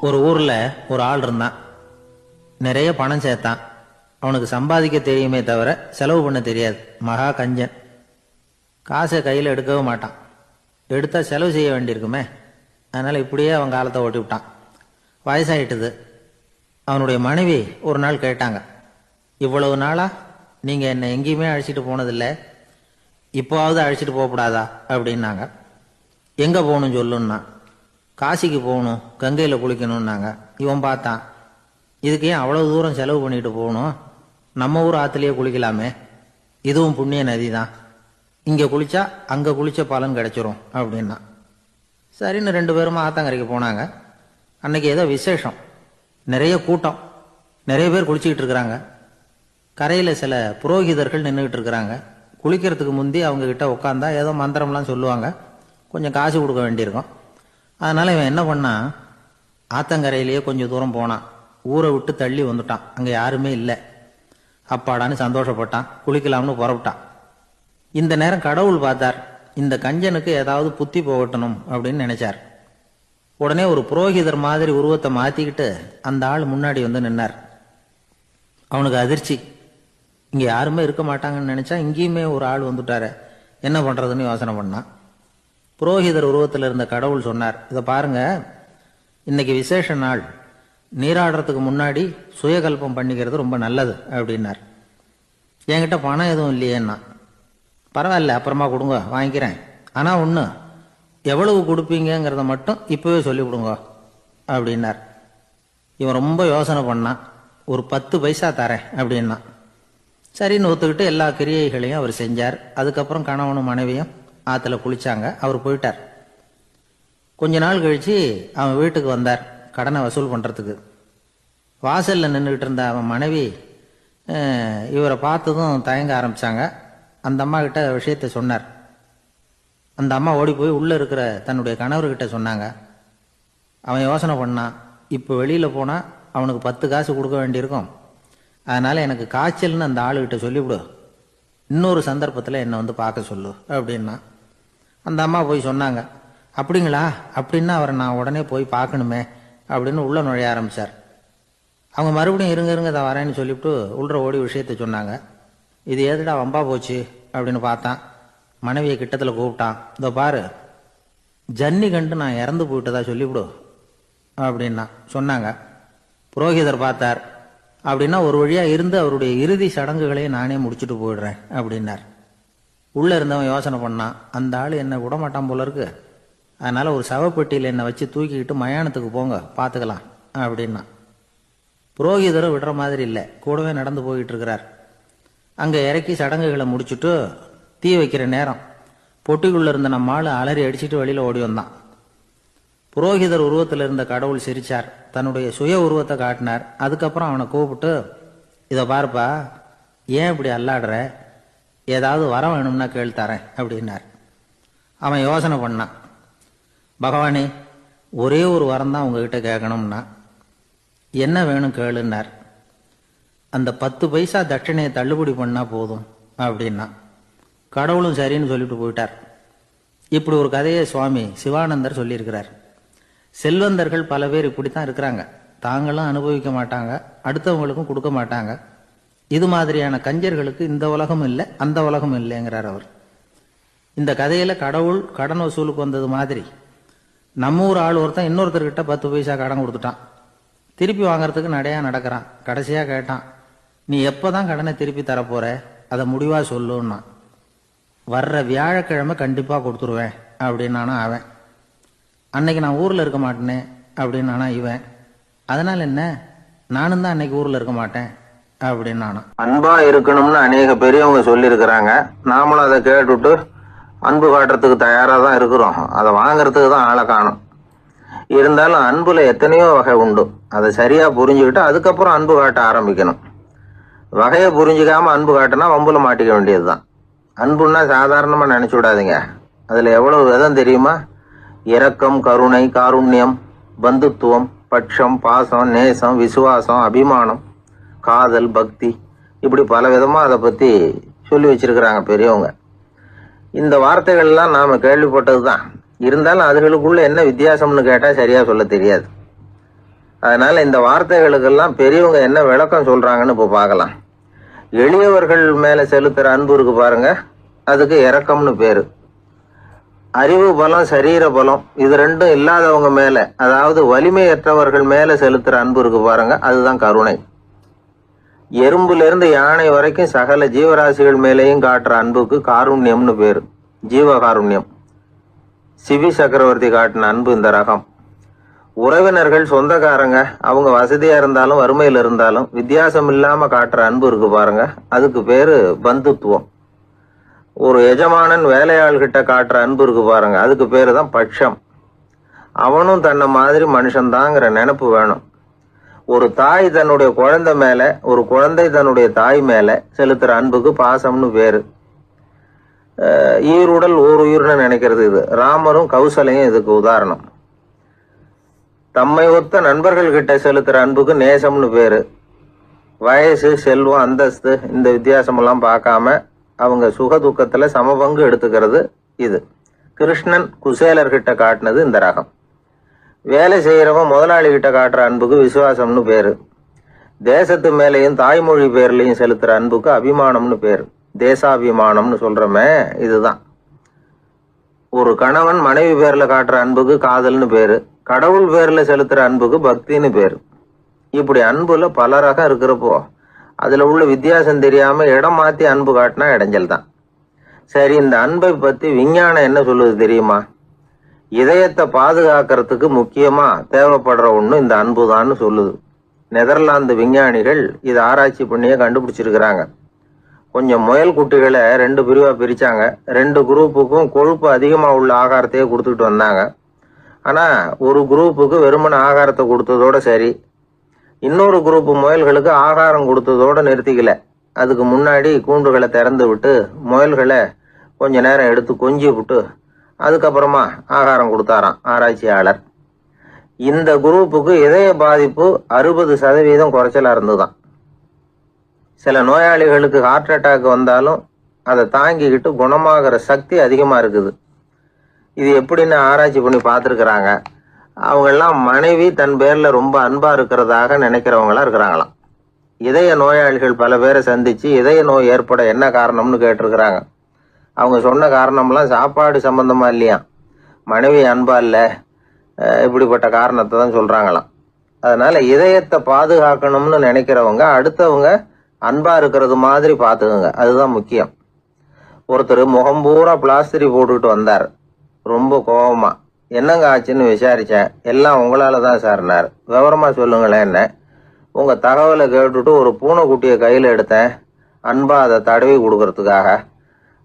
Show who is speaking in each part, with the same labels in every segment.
Speaker 1: ஒரு ஊர்ல ஒரு ஆள் இருந்தான். நிறைய பணம் சேர்த்தான். அவனுக்கு சம்பாதிக்க தெரியுமே தவிர செலவு பண்ண தெரியாது. மகா கஞ்சன். காசை கையில் எடுக்கவும் மாட்டான். எடுத்தா செலவு செய்ய வேண்டியிருக்குமே. அதனால இப்படியே அவன் காலத்தை ஓட்டி விட்டான். வயசாயிட்டுது. அவனுடைய மனைவி ஒரு நாள் கேட்டாங்க, இவ்வளவு நாளா நீங்க என்னை எங்கேயுமே அழைச்சிட்டு போனதில்லை, இப்போவாவது அழைச்சிட்டு போகக்கூடாதா அப்படின்னாங்க. எங்க போகணும் சொல்லுன்னா. காசிக்கு போகணும், கங்கையில் குளிக்கணும்னாங்க. இவன் பார்த்தான், இதுக்கு ஏன் அவ்வளவு தூரம் செலவு பண்ணிட்டு போகணும், நம்ம ஊர் ஆற்றுலேயே குளிக்கலாமே, இதுவும் புண்ணிய நதி தான், இங்கே குளிச்சா அங்கே குளிச்ச பலன் கிடைச்சிரும் அப்படின்னா. சரின்னு 2 பேரும் ஆத்தங்கரைக்கு போனாங்க. அன்னைக்கு ஏதோ விசேஷம், நிறைய கூட்டம், நிறைய பேர் குளிச்சுக்கிட்டு இருக்கிறாங்க. கரையில் சில புரோகிதர்கள் நின்றுக்கிட்டு இருக்கிறாங்க. குளிக்கிறதுக்கு முந்தி அவங்க கிட்ட உட்காந்தா ஏதோ மந்திரம்லாம் சொல்லுவாங்க, கொஞ்சம் காசு கொடுக்க வேண்டியிருக்கும். அதனால இவன் என்ன பண்ணான், ஆத்தங்கரையிலேயே கொஞ்சம் தூரம் போனான். ஊரை விட்டு தள்ளி வந்துட்டான். அங்கே யாருமே இல்லை. அப்பாடான்னு சந்தோஷப்பட்டான். குளிக்கலாம்னு புறப்பட்டான். இந்த நேரம் கடவுள் பார்த்தார், இந்த கஞ்சனுக்கு ஏதாவது புத்தி போகட்டணும் அப்படின்னு நினைச்சார். உடனே ஒரு புரோகிதர் மாதிரி உருவத்தை மாத்திக்கிட்டு அந்த ஆள் முன்னாடி வந்து நின்னார். அவனுக்கு அதிர்ச்சி. இங்க யாருமே இருக்க மாட்டாங்கன்னு நினைச்சா இங்கேயுமே ஒரு ஆள் வந்துட்டாரு, என்ன பண்றதுன்னு யோசனை பண்ணான். புரோகிதர் உருவத்தில் இருந்த கடவுள் சொன்னார், இதை பாருங்க, இன்னைக்கு விசேஷ நாள், நீராடுறதுக்கு முன்னாடி சுயகல்பம் பண்ணிக்கிறது ரொம்ப நல்லது அப்படின்னார். என்கிட்ட பணம் எதுவும் இல்லையேன்னா. பரவாயில்ல, அப்புறமா கொடுங்க, வாங்கிக்கிறேன். ஆனால் ஒன்று, எவ்வளவு கொடுப்பீங்கிறத மட்டும் இப்போவே சொல்லி கொடுங்க அப்படின்னார். இவன் ரொம்ப யோசனை பண்ணான். ஒரு 10 பைசா தரேன் அப்படின்னா. சரின்னு ஒத்துக்கிட்டு எல்லா கிரியைகளையும் அவர் செஞ்சார். அதுக்கப்புறம் கணவனும் மனைவியும் ஆற்றுல குளிச்சாங்க. அவர் போயிட்டார். கொஞ்ச நாள் கழிச்சு அவன் வீட்டுக்கு வந்தார் கடனை வசூல் பண்ணுறதுக்கு. வாசலில் நின்றுக்கிட்டு இருந்த அவன் மனைவி இவரை பார்த்ததும் தயங்க ஆரம்பித்தாங்க. அந்த அம்மா கிட்ட விஷயத்தை சொன்னார். அந்த அம்மா ஓடி போய் உள்ளே இருக்கிற தன்னுடைய கணவர்கிட்ட சொன்னாங்க. அவன் யோசனை பண்ணான், இப்போ வெளியில் போனால் அவனுக்கு 10 காசு கொடுக்க வேண்டியிருக்கும், அதனால் எனக்கு காய்ச்சல்னு அந்த ஆளுகிட்ட சொல்லிவிடு, இன்னொரு சந்தர்ப்பத்தில் என்னை வந்து பார்க்க சொல்லு அப்படின்னா. அந்த அம்மா போய் சொன்னாங்க. அப்படிங்களா, அப்படின்னா அவரை நான் உடனே போய் பார்க்கணுமே அப்படின்னு உள்ளே நுழைய ஆரம்பித்தார். அவங்க மறுபடியும் இருங்க தான் வரேன்னு சொல்லிவிட்டு உள்ள ஓடி விஷயத்தை சொன்னாங்க. இது ஏதுடா வம்பா போச்சு அப்படின்னு பார்த்தான். மனைவியை கிட்டத்தில் கூப்பிட்டான். இதோ பாரு, ஜன்னி கண்டு நான் இறந்து போயிட்டதா சொல்லிவிடு அப்படின்னா சொன்னாங்க. புரோகிதர் பார்த்தார். அப்படின்னா ஒரு வழியாக இருந்து அவருடைய இறுதி சடங்குகளையும் நானே முடிச்சுட்டு போயிடுறேன் அப்படின்னார். உள்ளே இருந்தவன் யோசனை பண்ணான், அந்த ஆள் என்னை விடமாட்டான் போல இருக்கு, அதனால் ஒரு சவப்பெட்டியில் என்னை வச்சு தூக்கிக்கிட்டு மயானத்துக்கு போங்க, பார்த்துக்கலாம் அப்படின்னா. புரோகிதரும் விடுற மாதிரி இல்லை, கூடவே நடந்து போயிட்டு இருக்கிறார். அங்கே இறக்கி சடங்குகளை முடிச்சுட்டு தீ வைக்கிற நேரம் பொட்டிக்குள்ளே இருந்த நம்ம ஆள் அலறி அடிச்சுட்டு வெளியில் ஓடி வந்தான். புரோகிதர் உருவத்தில் இருந்த கடவுள் சிரிச்சார், தன்னுடைய சுய உருவத்தை காட்டினார். அதுக்கப்புறம் அவனை கூப்பிட்டு, இதை பாருப்பா, ஏன் இப்படி அல்லாடுற, ஏதாவது வரம் வேணும்னா கேள் தரேன் அப்படின்னார். அவன் யோசனை பண்ணான். பகவானே, ஒரே ஒரு வரம் தான் உங்ககிட்ட கேட்கணும்னா. என்ன வேணும் கேளுன்னார். அந்த 10 பைசா தட்சணையை தள்ளுபடி பண்ணால் போதும் அப்படின்னா. கடவுளும் சரின்னு சொல்லிட்டு போயிட்டார். இப்படி ஒரு கதையை சுவாமி சிவானந்தர் சொல்லியிருக்கிறார். செல்வந்தர்கள் பல பேர் இப்படித்தான் இருக்கிறாங்க. தாங்களும் அனுபவிக்க மாட்டாங்க, அடுத்தவங்களுக்கும் கொடுக்க மாட்டாங்க. இது மாதிரியான கஞ்சர்களுக்கு இந்த உலகம் இல்லை, அந்த உலகம் இல்லைங்கிறார் அவர். இந்த கதையில கடவுள் கடன் வசூலுக்கு வந்தது மாதிரி நம்ம ஊர் ஆள் ஒருத்தன் இன்னொருத்தர்கிட்ட 10 பைசா கடன் கொடுத்துட்டான். திருப்பி வாங்கறதுக்கு நடையா நடக்கிறான். கடைசியா கேட்டான், நீ எப்போதான் கடனை திருப்பி தரப்போற, அதை முடிவா சொல்லுன்னா. வர்ற வியாழக்கிழமை கண்டிப்பா கொடுத்துருவேன் அப்படின்னானா அவன். அன்னைக்கு நான் ஊர்ல இருக்க மாட்டேனே அப்படின்னானா இவன். அதனால என்ன, நானும் தான் அன்னைக்கு ஊர்ல இருக்க மாட்டேன் அப்படின்னானா.
Speaker 2: அன்பா இருக்கணும்னு அநேக பெரியவங்க சொல்லி இருக்கிறாங்க. நாமளும் அதை கேட்டுட்டு அன்பு காட்டுறதுக்கு தயாரா தான் இருக்கிறோம். அதை வாங்கறதுக்கு தான் ஆளை காணும். இருந்தாலும் அன்புல எத்தனையோ வகை உண்டு. அதை சரியா புரிஞ்சுக்கிட்டு அதுக்கப்புறம் அன்பு காட்ட ஆரம்பிக்கணும். வகையை புரிஞ்சுக்காம அன்பு காட்டினா வம்புல மாட்டிக்க வேண்டியதுதான். அன்புன்னா சாதாரணமா நினைச்சு விடாதீங்க. அதுல எவ்வளவு விதம் தெரியுமா? இரக்கம், கருணை, காருண்யம், பந்துத்துவம், பட்சம், பாசம், நேசம், விசுவாசம், அபிமானம், காதல், பக்தி, இப்படி பல விதமா அதை பத்தி சொல்லி வச்சிருக்கிறாங்க பெரியவங்க. இந்த வார்த்தைகள்லாம் நாம கேள்விப்பட்டதுதான். இருந்தாலும் அதுகளுக்குள்ள என்ன வித்தியாசம்னு கேட்டா சரியா சொல்ல தெரியாது. அதனால இந்த வார்த்தைகளுக்கெல்லாம் பெரியவங்க என்ன விளக்கம் சொல்றாங்கன்னு இப்போ பார்க்கலாம். எளியவர்கள் மேல செலுத்துற அன்பு இருக்கு பாருங்க, அதுக்கு இரக்கம்னு பேரு. அறிவு பலம், சரீர பலம் இது ரெண்டும் இல்லாதவங்க மேல, அதாவது வலிமையற்றவர்கள் மேல செலுத்துற அன்பு இருக்கு பாருங்க, அதுதான் கருணை. எறும்புல இருந்து யானை வரைக்கும் சகல ஜீவராசிகள் மேலேயும் காட்டுற அன்புக்கு காருண்யம்னு பேரு, ஜீவகாருண்யம். சிவி சக்கரவர்த்தி காட்டின அன்பு இந்த ரகம். உறவினர்கள், சொந்தக்காரங்க, அவங்க வசதியா இருந்தாலும் வறுமையில இருந்தாலும் வித்தியாசம் இல்லாம காட்டுற அன்பு இருக்கு பாருங்க, அதுக்கு பேரு பந்துத்துவம். ஒரு எஜமானன் வேலையாள்கிட்ட காட்டுற அன்பு இருக்கு பாருங்க, அதுக்கு பேரு தான் பட்சம். அவனும் தன்னை மாதிரி மனுஷன்தாங்கிற நினைப்பு வேணும். ஒரு தாய் தன்னுடைய குழந்தை மேல, ஒரு குழந்தை தன்னுடைய தாய் மேல செலுத்துற அன்புக்கு பாசம்னு பேரு. ஈருடல் ஓர் உயிர்னு நினைக்கிறது இது. ராமரும் கௌசலையும் இதுக்கு உதாரணம். தம்மை ஒத்த நண்பர்கள் கிட்ட செலுத்துற அன்புக்கு நேசம்னு பேரு. வயசு, செல்வம், அந்தஸ்து இந்த வித்தியாசமெல்லாம் பார்க்காம அவங்க சுக துக்கத்துல சமபங்கு எடுத்துக்கிறது இது. கிருஷ்ணன் குசேலர்கிட்ட காட்டினது இந்த ரகம். வேலை செய்யறவன் முதலாளி கிட்ட காட்டுற அன்புக்கு விசுவாசம்னு பேரு. தேசத்து மேலையும் தாய்மொழி பேர்லையும் செலுத்துற அன்புக்கு அபிமானம்னு பேரு. தேசாபிமானம்னு சொல்றமே இதுதான். ஒரு கணவன் மனைவி பேர்ல காட்டுற அன்புக்கு காதல்னு பேரு. கடவுள் பேர்ல செலுத்துற அன்புக்கு பக்தின்னு பேரு. இப்படி அன்புல பல ரகம் இருக்கிறப்போ அதுல உள்ள வித்தியாசம் தெரியாம இடம் மாத்தி அன்பு காட்டினா இடைஞ்சல் தான். சரி, இந்த அன்பை பத்தி விஞ்ஞானம் என்ன சொல்லுது தெரியுமா? இதயத்தை பாதுகாக்கிறதுக்கு முக்கியமா தேவைப்படுற ஒண்ணு இந்த அன்புதான்னு சொல்லுது. நெதர்லாந்து விஞ்ஞானிகள் இதை ஆராய்ச்சி பண்ணியே கண்டுபிடிச்சிருக்கிறாங்க. கொஞ்சம் முயல் குட்டிகளை 2 பிரிவா பிரிச்சாங்க. 2 குரூப்புக்கும் கொழுப்பு அதிகமா உள்ள ஆகாரத்தையே கொடுத்துட்டு வந்தாங்க. ஆனா ஒரு குரூப்புக்கு வெறுமன ஆகாரத்தை கொடுத்ததோட சரி, இன்னொரு குரூப் முயல்களுக்கு ஆகாரம் கொடுத்ததோட நிறுத்திக்கல. அதுக்கு முன்னாடி கூண்டுகளை திறந்து விட்டு முயல்களை கொஞ்ச நேரம் எடுத்து கொஞ்சி விட்டு அதுக்கப்புறமா ஆகாரம் கொடுத்தாராம் ஆராய்ச்சியாளர். இந்த குரூப்புக்கு இதய பாதிப்பு 60% குறைச்சலா இருந்துதான். சில நோயாளிகளுக்கு ஹார்ட் அட்டாக் வந்தாலும் அதை தாங்கிக்கிட்டு குணமாகிற சக்தி அதிகமா இருக்குது. இது எப்படின்னு ஆராய்ச்சி பண்ணி பார்த்துருக்குறாங்க. அவங்க எல்லாம் மனைவி தன் பேர்ல ரொம்ப அன்பா இருக்கிறதாக நினைக்கிறவங்களா இருக்கிறாங்களாம். இதய நோயாளிகள் பல பேரை சந்திச்சு இதய நோய் ஏற்பட என்ன காரணம்னு கேட்டிருக்கிறாங்க. அவங்க சொன்ன காரணம்லாம் சாப்பாடு சம்பந்தமா இல்லையா, மனைவி அன்பா இல்ல, இப்படிப்பட்ட காரணத்தை தான் சொல்றாங்களாம். அதனால இதயத்தை பாதுகாக்கணும்னு நினைக்கிறவங்க அடுத்தவங்க அன்பா இருக்கிறது மாதிரி பார்த்துக்குங்க, அதுதான் முக்கியம். ஒருத்தர் முகம் பூரா பிளாஸ்டரி போட்டுக்கிட்டு வந்தார். ரொம்ப கோபமா, என்னங்க ஆச்சுன்னு விசாரிச்சேன். எல்லாம் உங்களால தான் சார்னார். விவரமா சொல்லுங்களேன். என்ன? உங்க தகவலை கேட்டுட்டு ஒரு பூனைக்குட்டியை கையில எடுத்தேன், அன்பா அதை தடவி கொடுக்கறதுக்காக.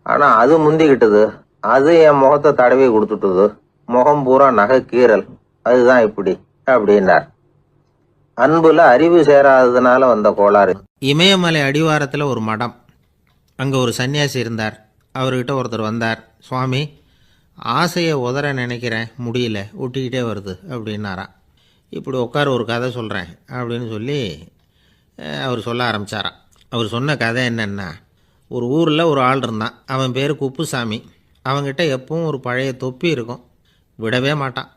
Speaker 2: ஆனா அது முந்திக்கிட்டது, அது என் முகத்தை தடவி கொடுத்துட்டுது. முகம் பூரா நகை கீறல். அதுதான் இப்படி அப்படின்னார். அன்புல அறிவு சேராததுனால வந்த கோளாறு.
Speaker 1: இமயமலை அடிவாரத்துல ஒரு மடம். அங்க ஒரு சன்னியாசி இருந்தார். அவர்கிட்ட ஒருத்தர் வந்தார். சுவாமி, ஆசையை உதற நினைக்கிறேன், முடியல, ஒட்டிக்கிட்டே வருது அப்படின்னாராம். இப்படி உட்கார, ஒரு கதை சொல்கிறேன் அப்படின்னு சொல்லி அவர் சொல்ல ஆரம்பித்தாராம். அவர் சொன்ன கதை என்னென்னா, ஒரு ஊரில் ஒரு ஆள் இருந்தான். அவன் பேர் குப்புசாமி. அவன்கிட்ட எப்பவும் ஒரு பழைய தொப்பி இருக்கும், விடவே மாட்டான்.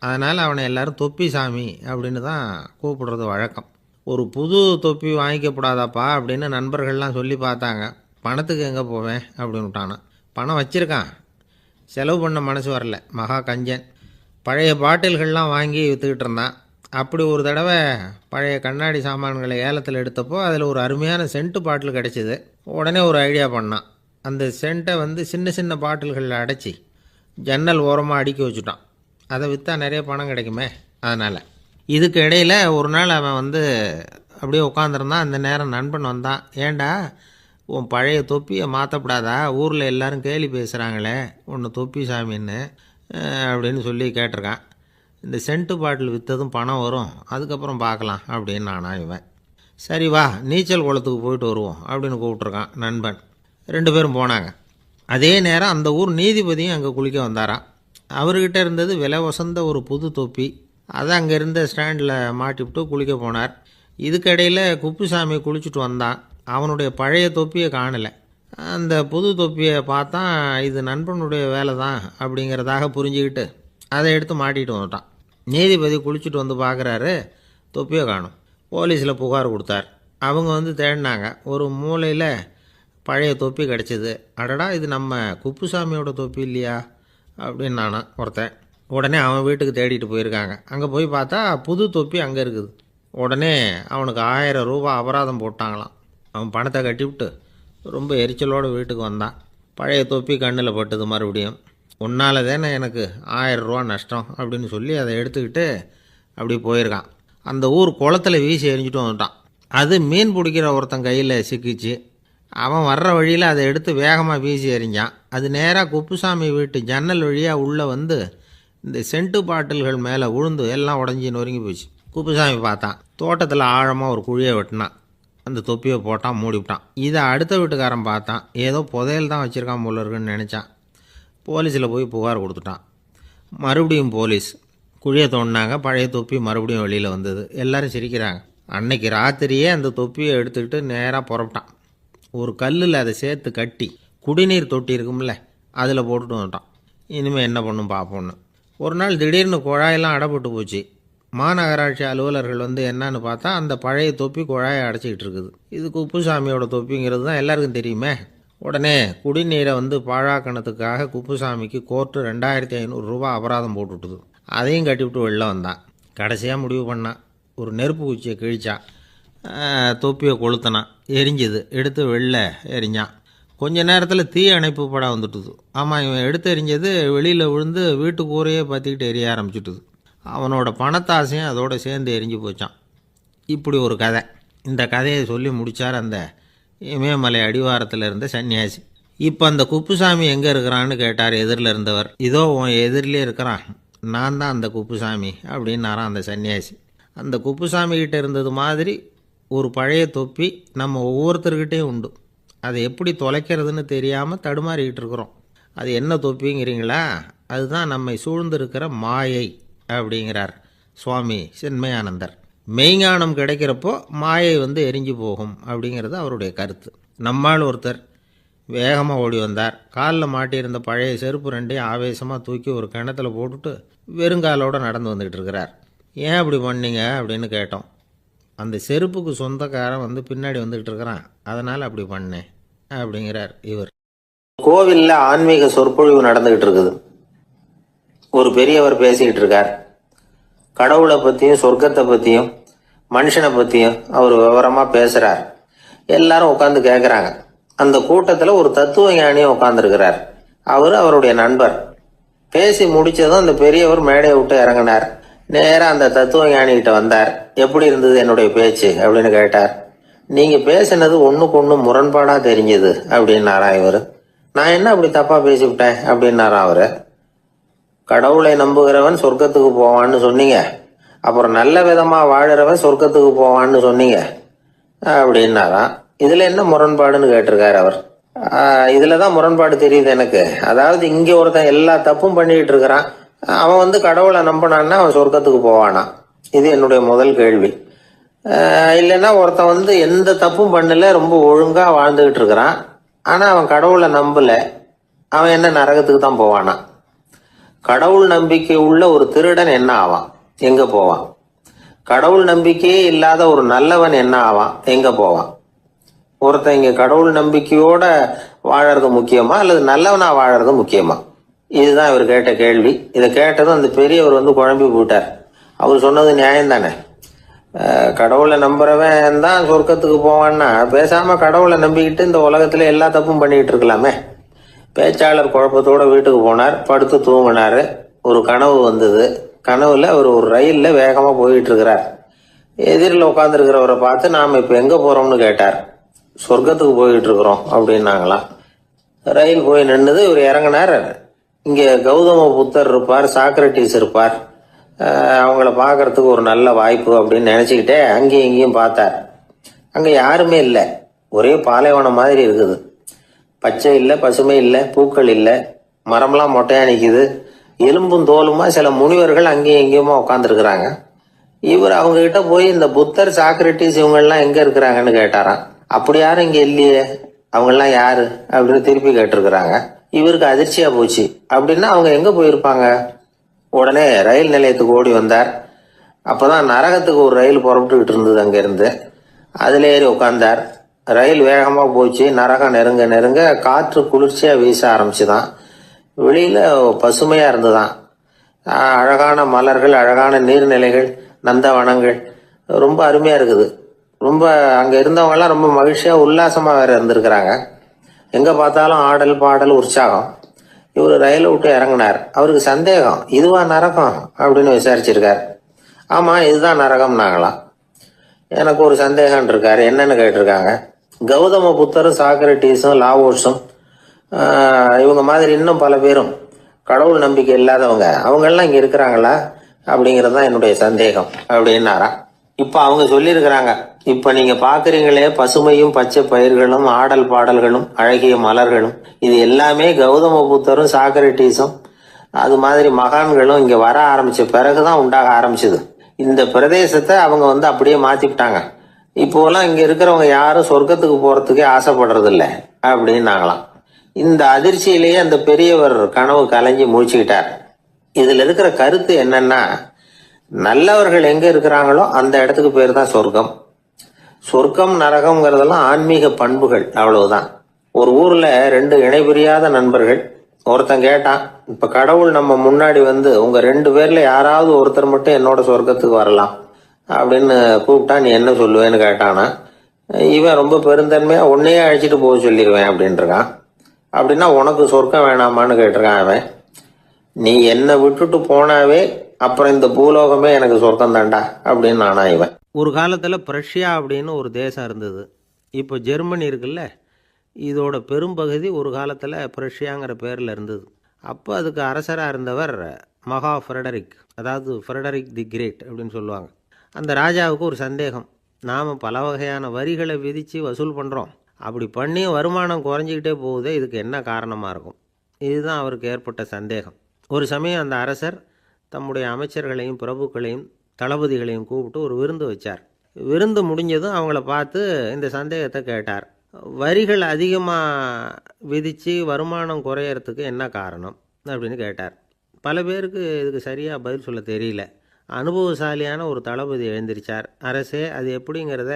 Speaker 1: அதனால் அவனை எல்லாரும் தொப்பி சாமி அப்படின்னு தான் கூப்பிடுறது வழக்கம். ஒரு புது தொப்பி வாங்கிக்கப்படாதாப்பா அப்படின்னு நண்பர்கள்லாம் சொல்லி பார்த்தாங்க. பணத்துக்கு எங்கே போவேன் அப்படின்னு விட்டானான். பணம் வச்சுருக்கான், செலவு பண்ண மனசு வரல. மகா கஞ்சன். பழைய பாட்டில்கள்லாம் வாங்கி விற்றுக்கிட்டு இருந்தான். அப்படி ஒரு தடவை பழைய கண்ணாடி சாமான்களை ஏலத்தில் எடுத்தப்போ அதில் ஒரு அருமையான சென்ட்டு பாட்டில் கிடச்சிது. உடனே ஒரு ஐடியா பண்ணான். அந்த சென்ட்டை சின்ன சின்ன பாட்டில்களில் அடைச்சி ஜன்னல் ஓரமாக அடுக்கி வச்சுட்டான். அதை விற்றா நிறைய பணம் கிடைக்குமே. அதனால் இதுக்கு இடையில் ஒரு நாள் அவன் அப்படியே உட்காந்துருந்தான். அந்த நேரம் நண்பன் வந்தான். ஏண்டா, உன் பழைய தொப்பியை மாற்றப்படாதா? ஊரில் எல்லோரும் கேலி பேசுகிறாங்களே ஒன்று தொப்பி சாமின்னு அப்படின்னு சொல்லி கேட்டிருக்கான். இந்த சென்ட்டு பாட்டில் விற்றதும் பணம் வரும், அதுக்கப்புறம் பார்க்கலாம் அப்படின்னு நானா இவன். சரி வா, நீச்சல் குளத்துக்கு போயிட்டு வருவோம் அப்படின்னு கூப்பிட்ருக்கான் நண்பன். 2 பேரும் போனாங்க. அதே நேரம் அந்த ஊர் நீதிபதியும் அங்கே குளிக்க வந்தாராம். அவர்கிட்ட இருந்தது விலை வசந்த ஒரு புது தொப்பி. அதை அங்கே இருந்த ஸ்டாண்டில் மாட்டிவிட்டு குளிக்க போனார். இதுக்கிடையில் குப்புசாமி குளிச்சுட்டு வந்தான். அவனுடைய பழைய தொப்பியை காணலை. அந்த புது தொப்பியை பார்த்தா இது நண்பனுடைய வேலை தான் அப்படிங்கிறதாக புரிஞ்சுக்கிட்டு அதை எடுத்து மாட்டிகிட்டு வந்துட்டான். நீதிபதி குளிச்சுட்டு வந்து பார்க்குறாரு, தொப்பியை காணும். போலீஸில் புகார் கொடுத்தார். அவங்க வந்து தேடினாங்க. ஒரு மூலையில் பழைய தொப்பி கிடச்சிது. அடடா, இது நம்ம குப்புசாமியோட தொப்பி இல்லையா அப்படின்னு நானா ஒருத்தன். உடனே அவன் வீட்டுக்கு தேடிட்டு போயிருக்காங்க. அங்கே போய் பார்த்தா புது தொப்பி அங்கே இருக்குது. உடனே அவனுக்கு 1000 ரூபா அபராதம் போட்டாங்களாம். அவன் பணத்தை கட்டிவிட்டு ரொம்ப எரிச்சலோடு வீட்டுக்கு வந்தான். பழைய தொப்பி கண்ணில் பட்டுது. மறுபடியும் உன்னால தானே எனக்கு 1000 ரூபா நஷ்டம் அப்படின்னு சொல்லி அதை எடுத்துக்கிட்டு அப்படி போயிருக்கான். அந்த ஊர் குளத்தில் வீசி எரிஞ்சிட்டு வந்துட்டான். அது மீன் பிடிக்கிற ஒருத்தன் கையில் சிக்கிச்சு. அவன் வர்ற வழியில் அதை எடுத்து வேகமாக வீசி எறிஞ்சான். அது நேராக குப்புசாமி வீட்டு ஜன்னல் வழியாக உள்ளே வந்து இந்த சென்ட்டு பாட்டில்கள் மேலே விழுந்து எல்லாம் உடஞ்சி நொறுங்கி போச்சு. குப்புசாமி பார்த்தான். தோட்டத்தில் ஆழமாக ஒரு குழியை வெட்டினான். அந்த தொப்பியை போட்டான், மூடிவிட்டான். இதை அடுத்த வீட்டுக்காரன் பார்த்தான். ஏதோ புதையல் தான் வச்சுருக்கான் போல இருக்குன்னு நினச்சான். போலீஸில் போய் புகார் கொடுத்துட்டான். மறுபடியும் போலீஸ் குழியை தோண்டினாங்க. பழைய தொப்பி மறுபடியும் வெளியில் வந்தது. எல்லோரும் சிரிக்கிறாங்க. அன்னைக்கு ராத்திரியே அந்த தொப்பியை எடுத்துக்கிட்டு நேராக புறப்பட்டான். ஒரு கல்லில் அதை சேர்த்து கட்டி குடிநீர் தொட்டி இருக்கும்ல, அதில் போட்டுட்டு வந்துட்டான். இனிமேல் என்ன பண்ணும் பார்ப்போன்னு. ஒரு நாள் திடீர்னு குழாயெல்லாம் அடைப்பட்டு போச்சு. மாநகராட்சி அலுவலர்கள் வந்து என்னன்னு பார்த்தா அந்த பழைய தொப்பி குழாயை அடைச்சிக்கிட்டு இருக்குது. இது குப்புசாமியோட தொப்பிங்கிறது தான் எல்லாருக்கும் தெரியுமே. உடனே குடிநீரை வந்து பாழாக்கணத்துக்காக குப்புசாமிக்கு கோர்ட்டு 2500 ரூபா அபராதம் போட்டுவிட்டுது. அதையும் கட்டிவிட்டு வெளில வந்தான். கடைசியாக முடிவு பண்ணான். ஒரு நெருப்பு குச்சியை கிழிச்சான். தொப்பியை கொளுத்தினான். எரிஞ்சுது. எடுத்து வெளில எரிஞ்சான். கொஞ்ச நேரத்தில் தீ அணைப்பு படம் வந்துட்டுது. ஆமாம், இவன் எடுத்து எரிஞ்சது வெளியில் விழுந்து வீட்டு கூரையே பற்றிக்கிட்டு எரிய ஆரம்பிச்சுட்டுது. அவனோட பணத்தாசையும் அதோடு சேர்ந்து எரிஞ்சு போச்சான். இப்படி ஒரு கதை. இந்த கதையை சொல்லி முடித்தார் அந்த இமயமலை அடிவாரத்தில் இருந்த சன்னியாசி. இப்போ அந்த குப்புசாமி எங்கே இருக்கிறான்னு கேட்டார் எதிரில் இருந்தவர். இதோ உன் எதிரிலே இருக்கிறான், நான் தான் அந்த குப்புசாமி அப்படின்னாரான் அந்த சன்னியாசி. அந்த குப்புசாமி கிட்டே இருந்தது மாதிரி ஒரு பழைய தொப்பி நம்ம ஒவ்வொருத்தர்கிட்டையும் உண்டு. அதை எப்படி தொலைக்கிறதுன்னு தெரியாமல் தடுமாறிக்கிட்டு இருக்கிறோம். அது என்ன தொப்பிங்கிறீங்களா? அதுதான் நம்மை சூழ்ந்திருக்கிற மாயை அப்படிங்கிறார் சுவாமி சின்மயானந்தர். மெய்ஞானம் கிடைக்கிறப்போ மாயை வந்து எரிஞ்சு போகும் அப்படிங்கிறது அவருடைய கருத்து. நம்மால் ஒருத்தர் வேகமாக ஓடி வந்தார். காலில் மாட்டியிருந்த பழைய செருப்பு ரெண்டையும் ஆவேசமாக தூக்கி ஒரு கிணத்துல போட்டுட்டு வெறுங்காலோடு நடந்து வந்துக்கிட்டு இருக்கிறார். ஏன் அப்படி பண்ணீங்க அப்படின்னு கேட்டோம். அந்த செருப்புக்கு சொந்தக்காரன் வந்து பின்னாடி வந்துக்கிட்டு இருக்கிறான், அதனால் அப்படி பண்ணேன் அப்படிங்கிறார் இவர்.
Speaker 2: கோவிலில் ஆன்மீக சொற்பொழிவு நடந்துகிட்டு இருக்குது. ஒரு பெரியவர் பேசிக்கிட்டு இருக்கார். கடவுளை பற்றியும் சொர்க்கத்தை பற்றியும் மனுஷனை பற்றியும் அவர் விவரமாக பேசுகிறார். எல்லாரும் உட்காந்து கேட்குறாங்க. அந்த கூட்டத்தில் ஒரு தத்துவ ஞானியும் உட்காந்துருக்கிறார். அவருடைய நண்பர். பேசி முடித்ததும் அந்த பெரியவர் மேடையை விட்டு இறங்கினார். நேராக அந்த தத்துவ ஞானிகிட்ட வந்தார். எப்படி இருந்தது என்னுடைய பேச்சு அப்படின்னு கேட்டார். நீங்கள் பேசினது ஒன்றுக்கு ஒன்று முரண்பாடாக தெரிஞ்சுது அப்படின்னாரா இவர். நான் என்ன அப்படி தப்பாக பேசிவிட்டேன் அப்படின்னாரா அவர். கடவுளை நம்புகிறவன் சொர்க்கத்துக்கு போவான்னு சொன்னீங்க, அப்புறம் நல்ல விதமாக வாழறவன் சொர்க்கத்துக்கு போவான்னு சொன்னீங்க அப்படின்னாராம். இதில் என்ன முரண்பாடுன்னு கேட்டிருக்காரு அவர். இதில் தான் முரண்பாடு தெரியுது எனக்கு. அதாவது இங்கே ஒருத்தன் எல்லா தப்பும் பண்ணிக்கிட்டு இருக்கிறான், அவன் வந்து கடவுளை நம்பினான்னா அவன் சொர்க்கத்துக்கு போவானா? இது என்னுடைய முதல் கேள்வி. இல்லைன்னா ஒருத்தன் வந்து எந்த தப்பும் பண்ணல, ரொம்ப ஒழுங்காக வாழ்ந்துக்கிட்டு இருக்கிறான், ஆனால் அவன் கடவுளை நம்பலை, அவன் என்ன நரகத்துக்கு தான் போவானா? கடவுள் நம்பிக்கை உள்ள ஒரு திருடன் என்ன ஆவான், எங்கே போவான்? கடவுள் நம்பிக்கையே இல்லாத ஒரு நல்லவன் என்ன ஆவான், எங்கே போவான்? ஒருத்தன் இங்கே கடவுள் நம்பிக்கையோட வாழறது முக்கியமா அல்லது நல்லவனா வாழறது முக்கியமா? இதுதான் இவர் கேட்ட கேள்வி. இதை கேட்டதும் அந்த பெரியவர் வந்து குழம்பி போட்டார். அவர் சொன்னது நியாயம் தானே. கடவுளை நம்புறவன் தான் சொர்க்கத்துக்கு போவான்னா பேசாம கடவுளை நம்பிக்கிட்டு இந்த உலகத்துல எல்லா தப்பும் பண்ணிக்கிட்டு இருக்கலாமே. பேச்சாளர் குழப்பத்தோட வீட்டுக்கு போனார். படுத்து தூங்கினாரு. ஒரு கனவு வந்தது. கனவுல அவர் ஒரு ரயில்ல வேகமா போயிட்டு இருக்கிறார். எதிரில் உட்காந்துருக்கிறவரை பார்த்து நாம இப்ப எங்க போறோம்னு கேட்டார். சொர்க்கத்துக்கு போயிட்டு இருக்கிறோம் அப்படின்னாங்களாம். ரயில் போய் நின்றுது. இவர் இறங்கினார். இங்க கௌதம புத்தர் இருப்பார், சாக்ரட்டிஸ் இருப்பார், அவங்கள பார்க்கறதுக்கு ஒரு நல்ல வாய்ப்பு அப்படின்னு நினைச்சுக்கிட்டே அங்கேயும் இங்கேயும் பார்த்தார். அங்க யாருமே இல்லை. ஒரே பாலைவனம் மாதிரி இருக்குது. பச்சை இல்லை, பசுமை இல்லை, பூக்கள் இல்லை, மரம்லாம் மொட்டையா நிற்குது. எலும்பும் தோலுமா சில முனிவர்கள் அங்கேயும் எங்கேயுமா உட்காந்துருக்குறாங்க. இவர் அவங்க கிட்ட போய் இந்த புத்தர், சாக்ரட்டிஸ் இவங்கெல்லாம் எங்க இருக்கிறாங்கன்னு கேட்டாராம். அப்படி யாரும் இங்க இல்லையே, அவங்கெல்லாம் யாரு அப்படின்னு திருப்பி கேட்டிருக்கிறாங்க. இவருக்கு அதிர்ச்சியா போச்சு. அப்படின்னா அவங்க எங்க போயிருப்பாங்க? உடனே ரயில் நிலையத்துக்கு ஓடி வந்தார். அப்போதான் நரகத்துக்கு ஒரு ரயில் புறப்பட்டுக்கிட்டு இருந்தது அங்கேருந்து. அதில் ஏறி உட்காந்தார். ரயில் வேகமாக போச்சு. நரகம் நெருங்க நெருங்க காற்று குளிர்ச்சியாக வீச ஆரம்பிச்சுதான். வெளியில் பசுமையாக இருந்துதான். அழகான மலர்கள், அழகான நீர்நிலைகள், நந்தவனங்கள், ரொம்ப அருமையாக இருக்குது. ரொம்ப அங்கே இருந்தவங்கெல்லாம் ரொம்ப மகிழ்ச்சியாக உல்லாசமாக வேறு இருந்திருக்கிறாங்க. எங்கே பார்த்தாலும் ஆடல் பாடல் உற்சாகம். இவர் ரயிலை விட்டு இறங்கினார். அவருக்கு சந்தேகம், இதுவா நரகம் அப்படின்னு விசாரிச்சிருக்கார். ஆமாம், இதுதான் நரகம்னாங்களாம். எனக்கு ஒரு சந்தேகம் இருக்காரு. என்னன்னு கேட்டிருக்காங்க. கௌதம புத்தரும் சாக்ரட்டீஸும் லாவோஸும் இவங்க மாதிரி இன்னும் பல பேரும் கடவுள் நம்பிக்கை இல்லாதவங்க அவங்கெல்லாம் இங்கே இருக்கிறாங்களா அப்படிங்கிறது தான் என்னுடைய சந்தேகம் அப்படின்னாராம். இப்போ அவங்க சொல்லியிருக்கிறாங்க, இப்போ நீங்கள் பார்க்குறீங்களே பசுமையும் பச்சை பயிர்களும் ஆடல் பாடல்களும் அழகிய மலர்களும், இது எல்லாமே கௌதம புத்தரும் சாக்ரட்டீஸும் அது மாதிரி மகான்களும் இங்கே வர ஆரம்பித்த பிறகுதான் உண்டாக ஆரம்பிச்சது. இந்த பிரதேசத்தை அவங்க அப்படியே மாற்றிவிட்டாங்க. இப்போலாம் இங்கே இருக்கிறவங்க யாரும் சொர்க்கத்துக்கு போகிறதுக்கே ஆசைப்படுறது இல்லை அப்படின்னாங்களாம். இந்த அதிர்ச்சியிலேயே அந்த பெரியவர் கனவு கலைஞ்சி முடிச்சுக்கிட்டார். இதில் இருக்கிற கருத்து என்னன்னா, நல்லவர்கள் எங்கே இருக்கிறாங்களோ அந்த இடத்துக்கு பேர் தான் சொர்க்கம். சொர்க்கம் நரகம்ங்கிறதெல்லாம் ஆன்மீக பண்புகள், அவ்வளவுதான். ஒரு ஊரில் 2 இணைபிரியாத நண்பர்கள். ஒருத்தன் கேட்டான், இப்போ கடவுள் நம்ம முன்னாடி உங்க 2 பேர்ல யாராவது ஒருத்தர் மட்டும் என்னோட சொர்க்கத்துக்கு வரலாம் அப்படின்னு கூப்பிட்டா நீ என்ன சொல்லுவேன்னு கேட்டானா. இவன் ரொம்ப பெருந்தன்மையா உன்னையே அழைச்சிட்டு போக சொல்லிடுவேன் அப்படின்ட்டுருக்கான். அப்படின்னா உனக்கு சொர்க்கம் வேணாமான்னு கேட்டிருக்கான் அவன். நீ என்னை விட்டுட்டு போனாவே அப்புறம் இந்த பூலோகமே எனக்கு சொர்க்கம் தாண்டா அப்படின்னு நானா இவன்.
Speaker 1: ஒரு காலத்தில் பிரஷ்யா அப்படின்னு ஒரு தேசம் இருந்தது. இப்போ ஜெர்மனி இருக்குல்ல, இதோட பெரும்பகுதி ஒரு காலத்தில் பிரஷ்யாங்கிற பேரில் இருந்தது. அப்போ அதுக்கு அரசராக இருந்தவர் மகா ஃப்ரெடரிக், அதாவது ஃப்ரெடரிக் தி கிரேட் அப்படின்னு சொல்லுவாங்க. அந்த ராஜாவுக்கு ஒரு சந்தேகம், நாம் பல வகையான வரிகளை விதித்து வசூல் பண்ணுறோம், அப்படி பண்ணியும் வருமானம் குறைஞ்சிக்கிட்டே போகுதே, இதுக்கு என்ன காரணமாக இருக்கும்? இதுதான் அவருக்கு ஏற்பட்ட சந்தேகம். ஒரு சமயம் அந்த அரசர் தம்முடைய அமைச்சர்களையும் பிரபுக்களையும் தளபதிகளையும் கூப்பிட்டு ஒரு விருந்து வச்சார். விருந்து முடிஞ்சதும் அவங்கள பார்த்து இந்த சந்தேகத்தை கேட்டார். வரிகள் அதிகமாக விதித்து வருமானம் குறையறதுக்கு என்ன காரணம் அப்படின்னு கேட்டார். பல பேருக்கு இதுக்கு சரியாக பதில் சொல்ல தெரியல. அனுபவசாலியான ஒரு தளபதி எழுந்திருச்சார். அரசே, அது எப்படிங்கிறத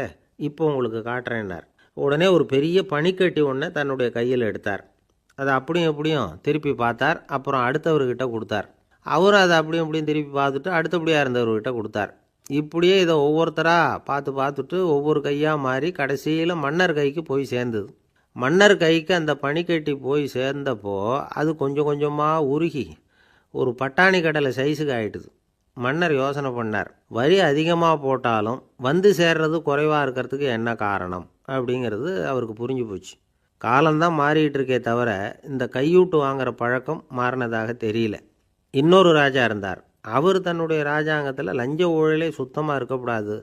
Speaker 1: இப்போ உங்களுக்கு காட்டுறேன்னார். உடனே ஒரு பெரிய பனிக்கட்டி ஒன்றை தன்னுடைய கையில் எடுத்தார். அதை அப்படியும் எப்படியும் திருப்பி பார்த்தார். அப்புறம் அடுத்தவர்கிட்ட கொடுத்தார். அவர் அதை அப்படியும் இப்படியும் திருப்பி பார்த்துட்டு அடுத்தபடியாக இருந்தவர்கிட்ட கொடுத்தார். இப்படியே இதை ஒவ்வொருத்தராக பார்த்துட்டு ஒவ்வொரு கையாக மாறி கடைசியில் மன்னர் கைக்கு போய் சேர்ந்தது. மன்னர் கைக்கு அந்த பனிக்கட்டி போய் சேர்ந்தப்போ அது கொஞ்சம் கொஞ்சமாக உருகி ஒரு பட்டாணி கடலை சைஸுக்கு ஆகிட்டுது. மன்னர் யோசனை பண்ணார், வரி அதிகமாக போட்டாலும் சேர்றது குறைவாக இருக்கிறதுக்கு என்ன காரணம் அப்படிங்கிறது அவருக்கு புரிஞ்சு போச்சு. காலம்தான் மாறிக்கிட்டு இருக்கே தவிர இந்த கையூட்டு வாங்குகிற பழக்கம் மாறினதாக தெரியல. இன்னொரு ராஜா இருந்தார். அவர் தன்னுடைய ராஜாங்கத்தில் லஞ்ச ஊழலே சுத்தமாக இருக்கக்கூடாது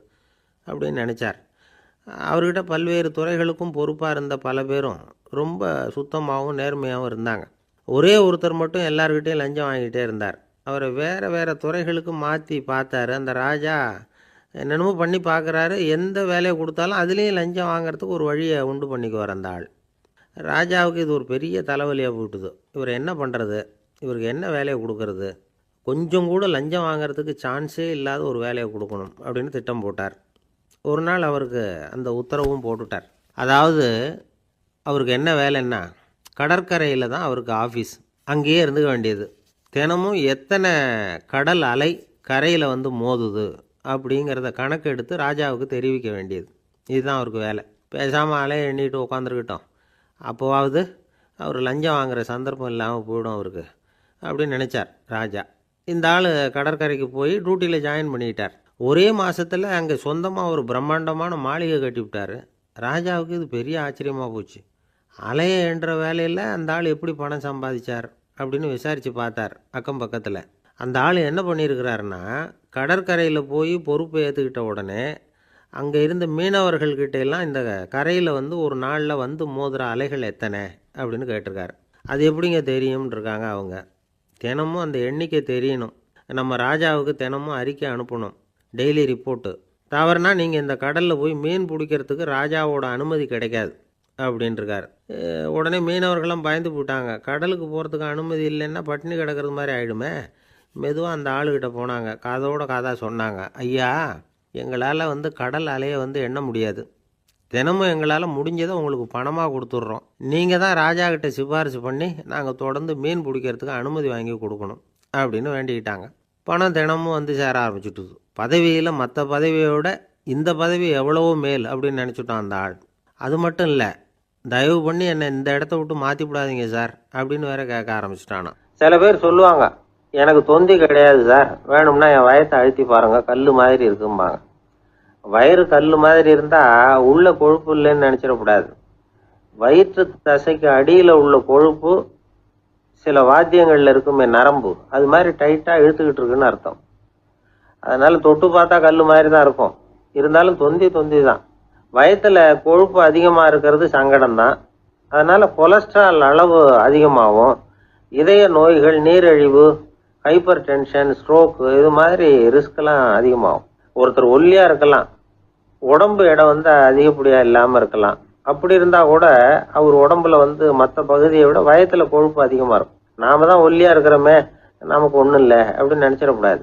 Speaker 1: அப்படின்னு நினச்சார். அவர்கிட்ட பல்வேறு துறைகளுக்கும் பொறுப்பாக இருந்த பல பேரும் ரொம்ப சுத்தமாகவும் நேர்மையாகவும் இருந்தாங்க. ஒரே ஒருத்தர் மட்டும் எல்லார்கிட்டையும் லஞ்சம் வாங்கிட்டே இருந்தார். அவரை வேறு வேறு துறைகளுக்கு மாற்றி பார்த்தாரு. அந்த ராஜா என்னென்னமோ பண்ணி பார்க்குறாரு. எந்த வேலையை கொடுத்தாலும் அதுலேயும் லஞ்சம் வாங்கிறதுக்கு ஒரு வழியை உண்டு பண்ணிக்குவார் அந்த ஆள். ராஜாவுக்கு இது ஒரு பெரிய தலைவலியாக போட்டுது. இவர் என்ன பண்ணுறது, இவருக்கு என்ன வேலையை கொடுக்கறது, கொஞ்சம் கூட லஞ்சம் வாங்கிறதுக்கு சான்ஸே இல்லாத ஒரு வேலையை கொடுக்கணும் அப்படின்னு திட்டம் போட்டார். ஒரு நாள் அவருக்கு அந்த உத்தரவும் போட்டுட்டார். அதாவது அவருக்கு என்ன வேலைன்னா, கடற்கரையில் தான் அவருக்கு ஆஃபீஸ். அங்கேயே இருந்துக்க வேண்டியது. தினமும் எத்தனை கடல் அலை கரையில் மோதுது அப்படிங்கிறத கணக்கு எடுத்து ராஜாவுக்கு தெரிவிக்க வேண்டியது. இதுதான் அவருக்கு வேலை. பேசாமல் அலையை எண்ணிட்டு உட்காந்துருக்கட்டும், அப்போவாவது அவர் லஞ்சம் வாங்குகிற சந்தர்ப்பம் இல்லாமல் போயிடும் அவருக்கு அப்படின்னு நினச்சார் ராஜா. இந்த ஆள் கடற்கரைக்கு போய் டியூட்டியில் ஜாயின் பண்ணிக்கிட்டார். ஒரே மாதத்தில் அங்கே சொந்தமாக ஒரு பிரம்மாண்டமான மாளிகை கட்டி விட்டார். ராஜாவுக்கு இது பெரிய ஆச்சரியமாக போச்சு. அலையை என்ற வேலையில் அந்த ஆள் எப்படி பணம் சம்பாதிச்சார் அப்படின்னு விசாரித்து பார்த்தார் அக்கம் பக்கத்தில். அந்த ஆள் என்ன பண்ணியிருக்கிறாருன்னா, கடற்கரையில் போய் பொறுப்பை ஏற்றுக்கிட்ட உடனே அங்கே இருந்த மீனவர்கள்கிட்ட எல்லாம் இந்த கரையில் ஒரு நாளில் மோதுகிற அலைகள் எத்தனை அப்படின்னு கேட்டிருக்காரு. அது எப்படிங்க தெரியும்னு இருக்காங்க அவங்க. தினமும் அந்த எண்ணிக்கை தெரியணும். நம்ம ராஜாவுக்கு தினமும் அறிக்கை அனுப்பணும், டெய்லி ரிப்போர்ட்டு. தவறுனா நீங்கள் இந்த கடலில் போய் மீன் பிடிக்கிறதுக்கு ராஜாவோட அனுமதி கிடைக்காது அப்படின்ட்டுருக்காரு. உடனே மீனவர்களும் பயந்து போட்டாங்க. கடலுக்கு போகிறதுக்கு அனுமதி இல்லைன்னா பட்டினி கிடக்கிறது மாதிரி ஆகிடுமே, மெதுவாக அந்த ஆளுகிட்ட போனாங்க. காதோட காதாக சொன்னாங்க, ஐயா, எங்களால் கடல் அலையை எண்ண முடியாது. தினமும் எங்களால் முடிஞ்சதை உங்களுக்கு பணமாக கொடுத்துட்றோம். நீங்கள் தான் ராஜா கிட்ட சிபாரிசு பண்ணி நாங்கள் தொடர்ந்து மீன் பிடிக்கிறதுக்கு அனுமதி வாங்கி கொடுக்கணும் அப்படின்னு வேண்டிக்கிட்டாங்க. பணம் தினமும் சேர ஆரம்பிச்சுட்டுது. பதவியில் மற்ற பதவியோட இந்த பதவி எவ்வளவோ மேல் அப்படின்னு நினச்சிட்டான் அந்த ஆள். அது மட்டும் இல்லை, தயவு பண்ணி என்னை இந்த இடத்த விட்டு மாற்றி விடாதீங்க சார் அப்படின்னு வேற கேட்க ஆரம்பிச்சிட்டானா. சில பேர் சொல்லுவாங்க, எனக்கு தொந்தி கிடையாது சார், வேணும்னா என் வயத்தை அழுத்தி பாருங்க, கல் மாதிரி இருக்கும்பாங்க. வயிறு கல் மாதிரி இருந்தால் உள்ள கொழுப்பு இல்லைன்னு நினச்சிடக்கூடாது. வயிற்று தசைக்கு அடியில் உள்ள கொழுப்பு சில வாத்தியங்களில் இருக்குமே நரம்பு, அது மாதிரி டைட்டாக இழுத்துக்கிட்டு இருக்குன்னு அர்த்தம். அதனால் தொட்டு பார்த்தா கல் மாதிரி தான் இருக்கும். இருந்தாலும் தொந்தி தான். வயத்தில் கொழுப்பு அதிகமாக இருக்கிறது சங்கடம் தான். அதனால் கொலஸ்ட்ரால் அளவு அதிகமாகும். இதய நோய்கள், நீரிழிவு, ஹைப்பர் டென்ஷன், ஸ்ட்ரோக்கு, இது மாதிரி ரிஸ்கெல்லாம் அதிகமாகும். ஒருத்தர் ஒல்லியாக இருக்கலாம், உடம்பு இடம் அதிகப்படியாக இல்லாமல் இருக்கலாம். அப்படி இருந்தால் கூட அவர் உடம்புல மற்ற பகுதியை விட வயத்தில் கொழுப்பு அதிகமாக இருக்கும். நாம தான் ஒல்லியாக இருக்கிறோமே, நமக்கு ஒன்றும் இல்லை அப்படின்னு நினச்சிடக்கூடாது.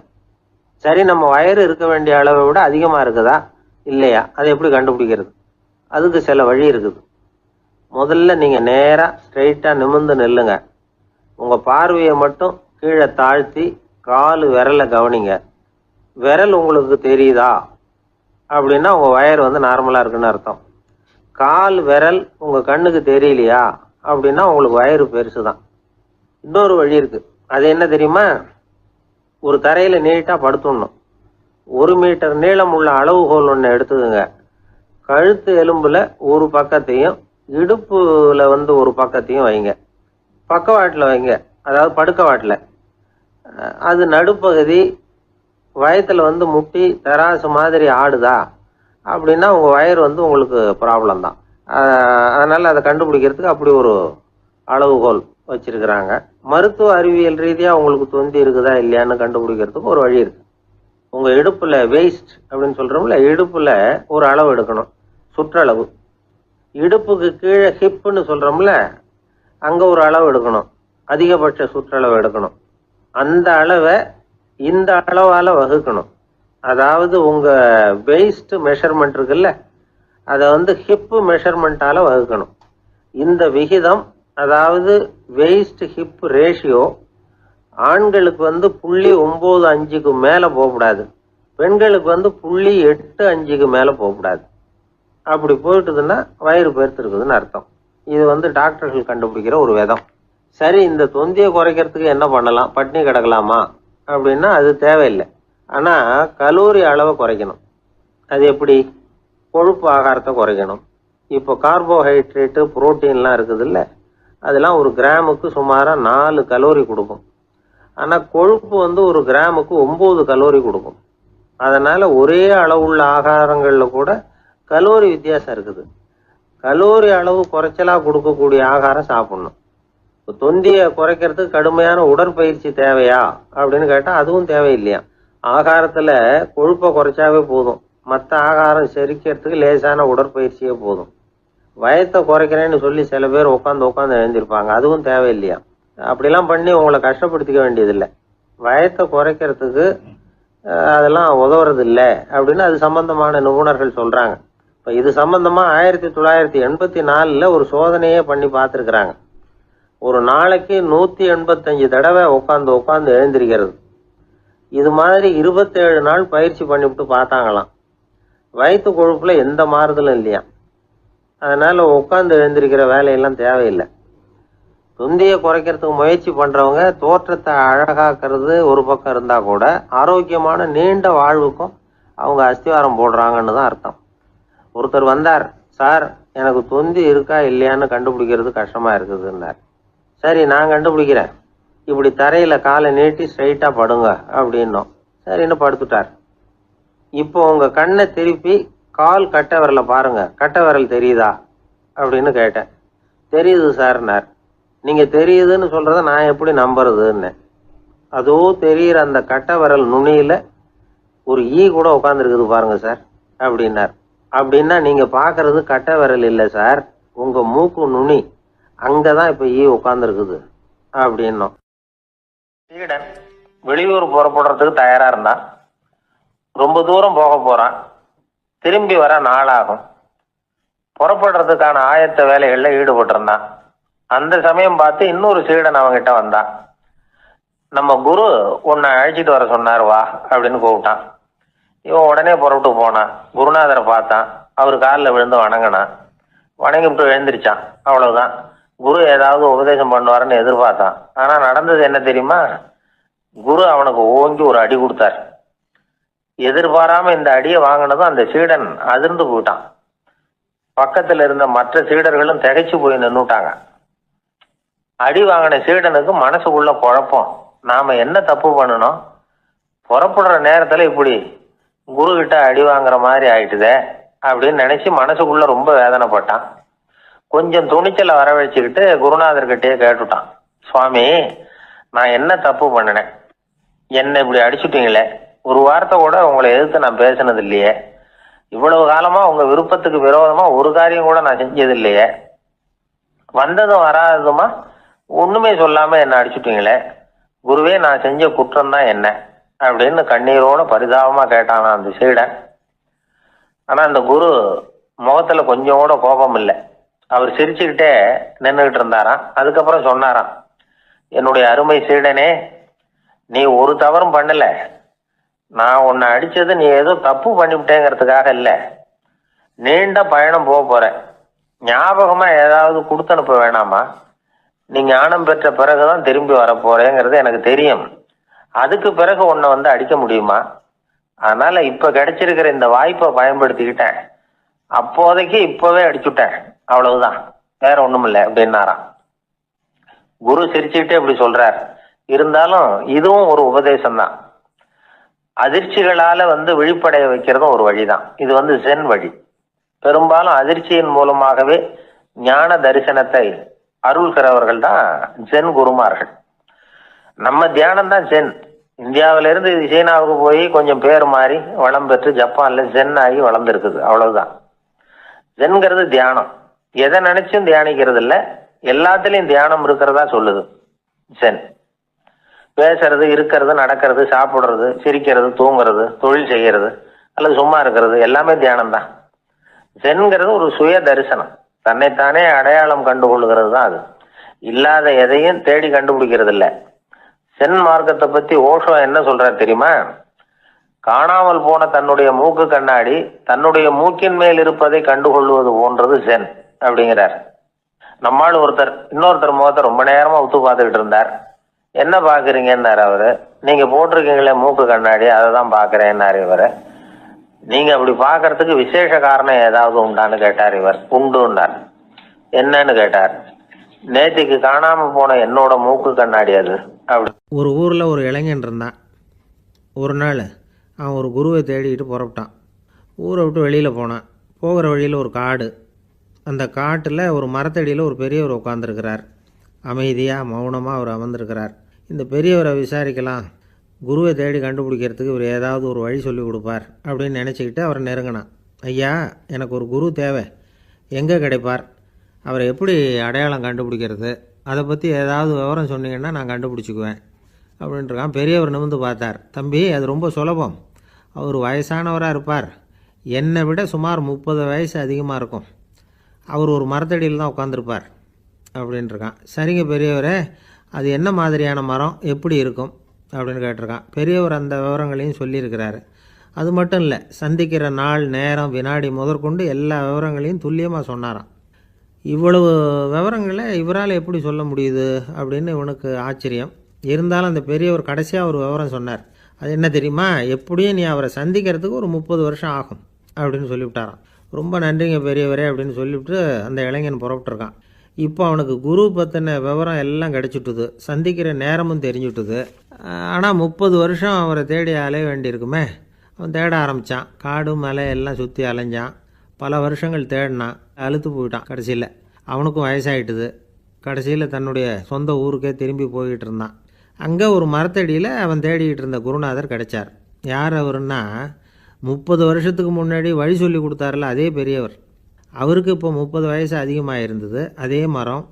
Speaker 1: சரி, நம்ம வயிறு இருக்க வேண்டிய அளவை விட அதிகமாக இருக்குதா இல்லையா, அதை எப்படி கண்டுபிடிக்கிறது? அதுக்கு சில வழி இருக்குது. முதல்ல நீங்கள் நேராக ஸ்ட்ரைட்டாக நிமிர்ந்து நில்லுங்க. உங்கள் பார்வையை மட்டும் கீழே தாழ்த்தி கால் விரலை கவனிங்க. விரல் உங்களுக்கு தெரியுதா அப்படின்னா உங்கள் வயர் நார்மலாக இருக்குன்னு அர்த்தம். கால் விரல் உங்கள் கண்ணுக்கு தெரியலையா அப்படின்னா உங்களுக்கு வயிறு பெருசு தான். இன்னொரு வழி இருக்குது. அது என்ன தெரியுமா? ஒரு தரையில் நீட்டாக படுத்துடணும். 1 மீட்டர் நீளம் உள்ள அளவுகோல் ஒன்று எடுத்துக்கோங்க. கழுத்து எலும்பில் ஒரு பக்கத்தையும் இடுப்பில் ஒரு பக்கத்தையும் வைங்க. பக்கவாட்டில் வைங்க, அதாவது படுக்கவாட்டில். அது நடுப்பகுதி வயத்தில் முட்டி தராசு மாதிரி ஆடுதா அப்படின்னா உங்கள் வயிறு உங்களுக்கு ப்ராப்ளம் தான். அதனால் அதை கண்டுபிடிக்கிறதுக்கு அப்படி ஒரு அளவுகோல் வச்சிருக்கிறாங்க. மருத்துவ அறிவியல் ரீதியாக உங்களுக்கு தொந்தி இருக்குதா இல்லையான்னு கண்டுபிடிக்கிறதுக்கு ஒரு வழி இருக்கு. உங்கள் இடுப்பில் வெயிஸ்ட் அப்படின்னு சொல்கிறோம்ல, இடுப்பில் ஒரு அளவு எடுக்கணும், சுற்றளவு. இடுப்புக்கு கீழே ஹிப்புன்னு சொல்கிறோம்ல, அங்கே ஒரு அளவு எடுக்கணும், அதிகபட்ச சுற்றளவு எடுக்கணும். அந்த அளவை இந்த அளவால் வகுக்கணும். அதாவது உங்கள் வெயிஸ்ட் மெஷர்மெண்ட் இருக்குல்ல, அதை ஹிப்பு மெஷர்மெண்ட்டால் வகுக்கணும். இந்த விகிதம், அதாவது வெயிஸ்ட் ஹிப் ரேஷியோ, ஆண்களுக்கு 0.95க்கு மேலே போகக்கூடாது, பெண்களுக்கு 0.85க்கு மேலே போகக்கூடாது. அப்படி போயிட்டுதுன்னா வயிறு பெருத்திருக்குதுன்னு அர்த்தம். இது டாக்டர்கள் கண்டுபிடிக்கிற ஒரு விதம். சரி, இந்த தொந்தியை குறைக்கிறதுக்கு என்ன பண்ணலாம்? பட்னி கிடக்கலாமா அப்படின்னா அது தேவையில்லை. ஆனால் கலோரி அளவை குறைக்கணும். அது எப்படி? கொழுப்பு ஆகாரத்தை குறைக்கணும். இப்போ கார்போஹைட்ரேட்டு, புரோட்டீன்லாம் இருக்குது இல்லை, அதெல்லாம் ஒரு கிராமுக்கு சுமாராக 4 கலோரி கொடுக்கும். ஆனால் கொழுப்பு ஒரு கிராமுக்கு 9 கலோரி கொடுக்கும். அதனால் ஒரே அளவுள்ள ஆகாரங்களில் கூட கலோரி வித்தியாசம் இருக்குது. கலோரி அளவு குறைச்சலாக கொடுக்கக்கூடிய ஆகாரம் சாப்பிடணும். இப்போ தொந்தியை குறைக்கிறதுக்கு கடுமையான உடற்பயிற்சி தேவையா அப்படின்னு கேட்டால் அதுவும் தேவையில்லையா. ஆகாரத்தில் கொழுப்பை குறைச்சாவே போதும், மற்ற ஆகாரம் செரிக்கிறதுக்கு லேசான உடற்பயிற்சியே போதும். வயத்தை குறைக்கிறேன்னு சொல்லி சில பேர் உட்காந்து எழுந்திருப்பாங்க, அதுவும் தேவையில்லையா. அப்படிலாம் பண்ணி உங்களை கஷ்டப்படுத்திக்க வேண்டியதில்லை. வயத்தை குறைக்கிறதுக்கு அதெல்லாம் உதவுறது இல்லை அப்படின்னு அது சம்பந்தமான நிபுணர்கள் சொல்கிறாங்க. இப்போ இது சம்பந்தமாக 1984 ஒரு சோதனையே பண்ணி பார்த்துருக்குறாங்க. ஒரு நாளைக்கு 185 தடவை உட்காந்து எழுந்திருக்கிறது. இது மாதிரி 27 நாள் பயிற்சி பண்ணிவிட்டு பார்த்தாங்களாம். வயிற்று கொழுப்புல எந்த மாறுதலும் இல்லையா. அதனால உட்காந்து எழுந்திருக்கிற வேலையெல்லாம் தேவையில்லை. தொந்தியை குறைக்கிறதுக்கு முயற்சி பண்றவங்க தோற்றத்தை அழகாக்குறது ஒரு பக்கம் இருந்தா கூட ஆரோக்கியமான நீண்ட வாழ்வுக்கும் அவங்க அஸ்திவாரம் போடுறாங்கன்னு தான் அர்த்தம். ஒருத்தர் வந்தார், சார் எனக்கு தொந்தி இருக்கா இல்லையான்னு கண்டுபிடிக்கிறது கஷ்டமா இருக்குதுன்னார். சரி, நான் கண்டுபிடிக்கிறேன், இப்படி தரையில காலை நீட்டி ஸ்ட்ரைட்டா படுங்க அப்படின்னோம். சரின்னு படுத்துட்டார். இப்போ உங்க கண்ணை திருப்பி கால் கட்டை விரலை பாருங்க, கட்டை விரல் தெரியுதா அப்படின்னு கேட்டேன். தெரியுது சார்னார். நீங்க தெரியுதுன்னு சொல்றத நான் எப்படி நம்புறதுன்னு. அதோ தெரியுற அந்த கட்டை விரல் நுனியில ஒரு ஈ கூட உட்காந்துருக்குது பாருங்க சார் அப்படின்னார். அப்படின்னா நீங்க பாக்குறது கட்டை விரல் இல்லை சார், உங்க மூக்கு நுனி, அங்கதான் இப்ப ஈ உட்காந்துருக்குது அப்படின்னோம். சீடன்
Speaker 2: வெளியூர் புறப்படுறதுக்கு தயாரா இருந்தான். ரொம்ப தூரம் போக போறான். திரும்பி வர நாளாகும். புறப்படுறதுக்கான ஆயத்த வேலைகள்ல ஈடுபட்டிருந்தான். அந்த சமயம் பார்த்து இன்னொரு சீடன் அவன்கிட்ட வந்தான். நம்ம குரு உன்னை அழைச்சிட்டு வர சொன்னார் வா அப்படின்னு கூப்பிட்டான். இவன் உடனே புறப்பட்டு போனான். குருநாதரை பார்த்தான். அவர் காலில் விழுந்து வணங்கினான். வணங்கிவிட்டு எழுந்திரிச்சான். அவ்வளவுதான். குரு ஏதாவது உபதேசம் பண்ணுவாருன்னு எதிர்பார்த்தான். ஆனா நடந்தது என்ன தெரியுமா? குரு அவனுக்கு ஓங்கி ஒரு அடி கொடுத்தார். எதிர்பாராம இந்த அடியை வாங்கினதும் அந்த சீடன் அதிர்ந்து போயிட்டான். பக்கத்துல இருந்த மற்ற சீடர்களும் திகைச்சு போய் நின்னுட்டாங்க. அடி வாங்கின சீடனுக்கு மனசுக்குள்ள குழப்பம். நாம என்ன தப்பு பண்ணணும்? புறப்படுற நேரத்துல இப்படி குரு கிட்ட அடி வாங்குற மாதிரி ஆயிட்டுதே அப்படின்னு நினைச்சு மனசுக்குள்ள ரொம்ப வேதனைப்பட்டான். கொஞ்சம் துணிச்சலை வரவழைச்சுக்கிட்டு குருநாதர்கிட்டயே கேட்டுட்டான். சுவாமி, நான் என்ன தப்பு பண்ணினேன்? என்னை இப்படி அடிச்சுட்டீங்களே, ஒரு வார்த்தை கூட உங்களை எதிர்த்து நான் பேசினது இல்லையே, இவ்வளவு காலமா உங்க விருப்பத்துக்கு விரோதமா ஒரு காரியம் கூட நான் செஞ்சது இல்லையே, வந்ததும் வராததுமா ஒண்ணுமே சொல்லாம என்ன அடிச்சுட்டீங்களே, குருவே நான் செஞ்ச குற்றம் தான் என்ன அப்படின்னு கண்ணீரோட பரிதாபமா கேட்டானா அந்த சீடன். ஆனா அந்த குரு முகத்துல கொஞ்சம் கூட கோபம் இல்லை. அவர் சிரிச்சுக்கிட்டே நின்றுகிட்டு இருந்தாராம். அதுக்கப்புறம் சொன்னாராம், என்னுடைய அருமை சீடனே, நீ ஒரு தவறும் பண்ணல. நான் உன்னை அடிச்சது நீ ஏதோ தப்பு பண்ணிவிட்டேங்கிறதுக்காக இல்லை. நீண்ட பயணம் போக போற, ஞாபகமா ஏதாவது கொடுத்து அனுப்ப வேணாமா? நீ ஞானம் பெற்ற பிறகுதான் திரும்பி வர போறேங்கிறது எனக்கு தெரியும். அதுக்கு பிறகு உன்னை வந்து அடிக்க முடியுமா? அதனால இப்ப கிடைச்சிருக்கிற இந்த வாய்ப்பை பயன்படுத்திக்கிட்டேன். அப்போதைக்கு இப்பவே அடிச்சுட்டேன், அவ்வளவுதான், வேற ஒண்ணும் இல்லை அப்படின்னாராம். குரு சிரிச்சுக்கிட்டே இப்படி சொல்றார். இருந்தாலும் இதுவும் ஒரு உபதேசம் தான். அதிர்ச்சிகளால வந்து விழிப்படைய வைக்கிறதும் ஒரு வழிதான். இது ஜென் வழி. பெரும்பாலும் அதிர்ச்சியின் மூலமாகவே ஞான தரிசனத்தை அருள்கிறவர்கள் தான் ஜென் குருமார்கள். நம்ம தியானம் தான் ஜென். இந்தியாவிலிருந்து இது சீனாவுக்கு போய் கொஞ்சம் பேர் மாறி வளம் பெற்று ஜப்பான்ல ஜென் ஆகி வளர்ந்துருக்குது, அவ்வளவுதான். ஜென்கிறது தியானம். எதை நினைச்சும் தியானிக்கிறது இல்லை, எல்லாத்துலயும் தியானம் இருக்கிறதா சொல்லுது ஜென். பேசுறது, இருக்கிறது, நடக்கிறது, சாப்பிடுறது, சிரிக்கிறது, தூங்குறது, தொழில் செய்யறது அல்லது சும்மா இருக்கிறது எல்லாமே தியானம் தான். ஜென்கிறது ஒரு சுய தரிசனம். தன்னைத்தானே அடையாளம் கண்டுகொள்ளுகிறது தான் அது. இல்லாத எதையும் தேடி கண்டுபிடிக்கிறது இல்லை. சென் மார்க்கத்தை பத்தி ஓஷோ என்ன சொல்றாரு தெரியுமா? காணாமல் போன தன்னுடைய மூக்கு கண்ணாடி தன்னுடைய மூக்கின் மேல் இருப்பதை கண்டுகொள்வது போன்றது ஜென் அப்படிங்கிறார். நம்மால் இன்னொருத்தர் முகத்தை ரொம்ப நேரமா உத்து பார்த்துக்கிட்டு இருந்தார். என்ன பாக்குறீங்கன்னாரு அவரு. நீங்க போட்டிருக்கீங்களே மூக்கு கண்ணாடி, அதை தான் பாக்குறேன்னாரு இவரு. நீங்க அப்படி பாக்குறதுக்கு விசேஷ காரணம் ஏதாவது உண்டான்னு கேட்டார் இவர். உண்டுன்னார். என்னன்னு கேட்டார். நேற்றுக்கு காணாம போன என்னோட மூக்கு கண்ணாடி அது அப்படி.
Speaker 1: ஒரு ஊரில் ஒரு இளைஞன் இருந்தான். ஒரு நாள் அவன் ஒரு குருவை தேடிக்கிட்டு புறப்பட்டான். ஊரை விட்டு வெளியில் போனான். போகிற வழியில் ஒரு காடு. அந்த காட்டில் ஒரு மரத்தடியில் ஒரு பெரியவர் உட்காந்துருக்கிறார். அமைதியாக மௌனமாக அவர் அமர்ந்திருக்கிறார். இந்த பெரியவரை விசாரிக்கலாம், குருவை தேடி கண்டுபிடிக்கிறதுக்கு இவர் ஏதாவது ஒரு வழி சொல்லி கொடுப்பார் அப்படின்னு நினச்சிக்கிட்டு அவரை நெருங்கினான். ஐயா, எனக்கு ஒரு குரு தேவை, எங்கே கிடைப்பார்? அவரை எப்படி அடையாளம் கண்டுபிடிக்கிறது? அதை பற்றி ஏதாவது விவரம் சொன்னீங்கன்னா நான் கண்டுபிடிச்சிக்குவேன் அப்படின்ட்டுருக்கான். பெரியவர் நிமிர்ந்து பார்த்தார். தம்பி, அது ரொம்ப சுலபம். அவர் வயசானவராக இருப்பார். என்னை விட சுமார் 30 வயசு அதிகமாக இருக்கும். அவர் ஒரு மரத்தடியில் தான் உட்காந்துருப்பார் அப்படின்ட்டுருக்கான். சரிங்க பெரியவரே, அது என்ன மாதிரியான மரம், எப்படி இருக்கும் அப்படின்னு கேட்டிருக்கான். பெரியவர் அந்த விவரங்களையும் சொல்லியிருக்கிறாரு. அது மட்டும் இல்லை, சந்திக்கிற நாள், நேரம், வினாடி முதற்கொண்டு எல்லா விவரங்களையும் துல்லியமாக சொன்னாராம். இவ்வளவு விவரங்களை இவரால் எப்படி சொல்ல முடியுது அப்படின்னு இவனுக்கு ஆச்சரியம். இருந்தாலும் அந்த பெரியவர் கடைசியாக ஒரு விவரம் சொன்னார். அது என்ன தெரியுமா? எப்படியும் நீ அவரை சந்திக்கிறதுக்கு ஒரு 30 வருஷம் ஆகும் அப்படின்னு சொல்லிவிட்டாராம். ரொம்ப நன்றிங்க பெரியவரே அப்படின்னு சொல்லிவிட்டு அந்த இளைஞன் புறப்பட்டுருக்கான். இப்போ அவனுக்கு குரு பற்றின விவரம் எல்லாம் கிடச்சிட்டுது, சந்திக்கிற நேரமும் தெரிஞ்சுட்டுது. ஆனால் 30 வருஷம் அவரை தேடி அலைய வேண்டியிருக்குமே. அவன் தேட ஆரம்பித்தான். காடு மலை எல்லாம் சுற்றி அலைஞ்சான். பல வருஷங்கள் தேடினான். அழுத்து போயிட்டான். கடைசியில் அவனுக்கும் வயசாகிட்டுது. கடைசியில் தன்னுடைய சொந்த ஊருக்கே திரும்பி போய்கிட்டு இருந்தான். அங்கே ஒரு மரத்தடியில் அவன் தேடிக்கிட்டு இருந்த குருநாதர் கிடைச்சார். யார் அவருன்னா, 30 வருஷத்துக்கு முன்னாடி வழி சொல்லி கொடுத்தாருல அதே பெரியவர். அவருக்கு இப்போ 30 வயசு அதிகமாக இருந்தது. அதே மரம்.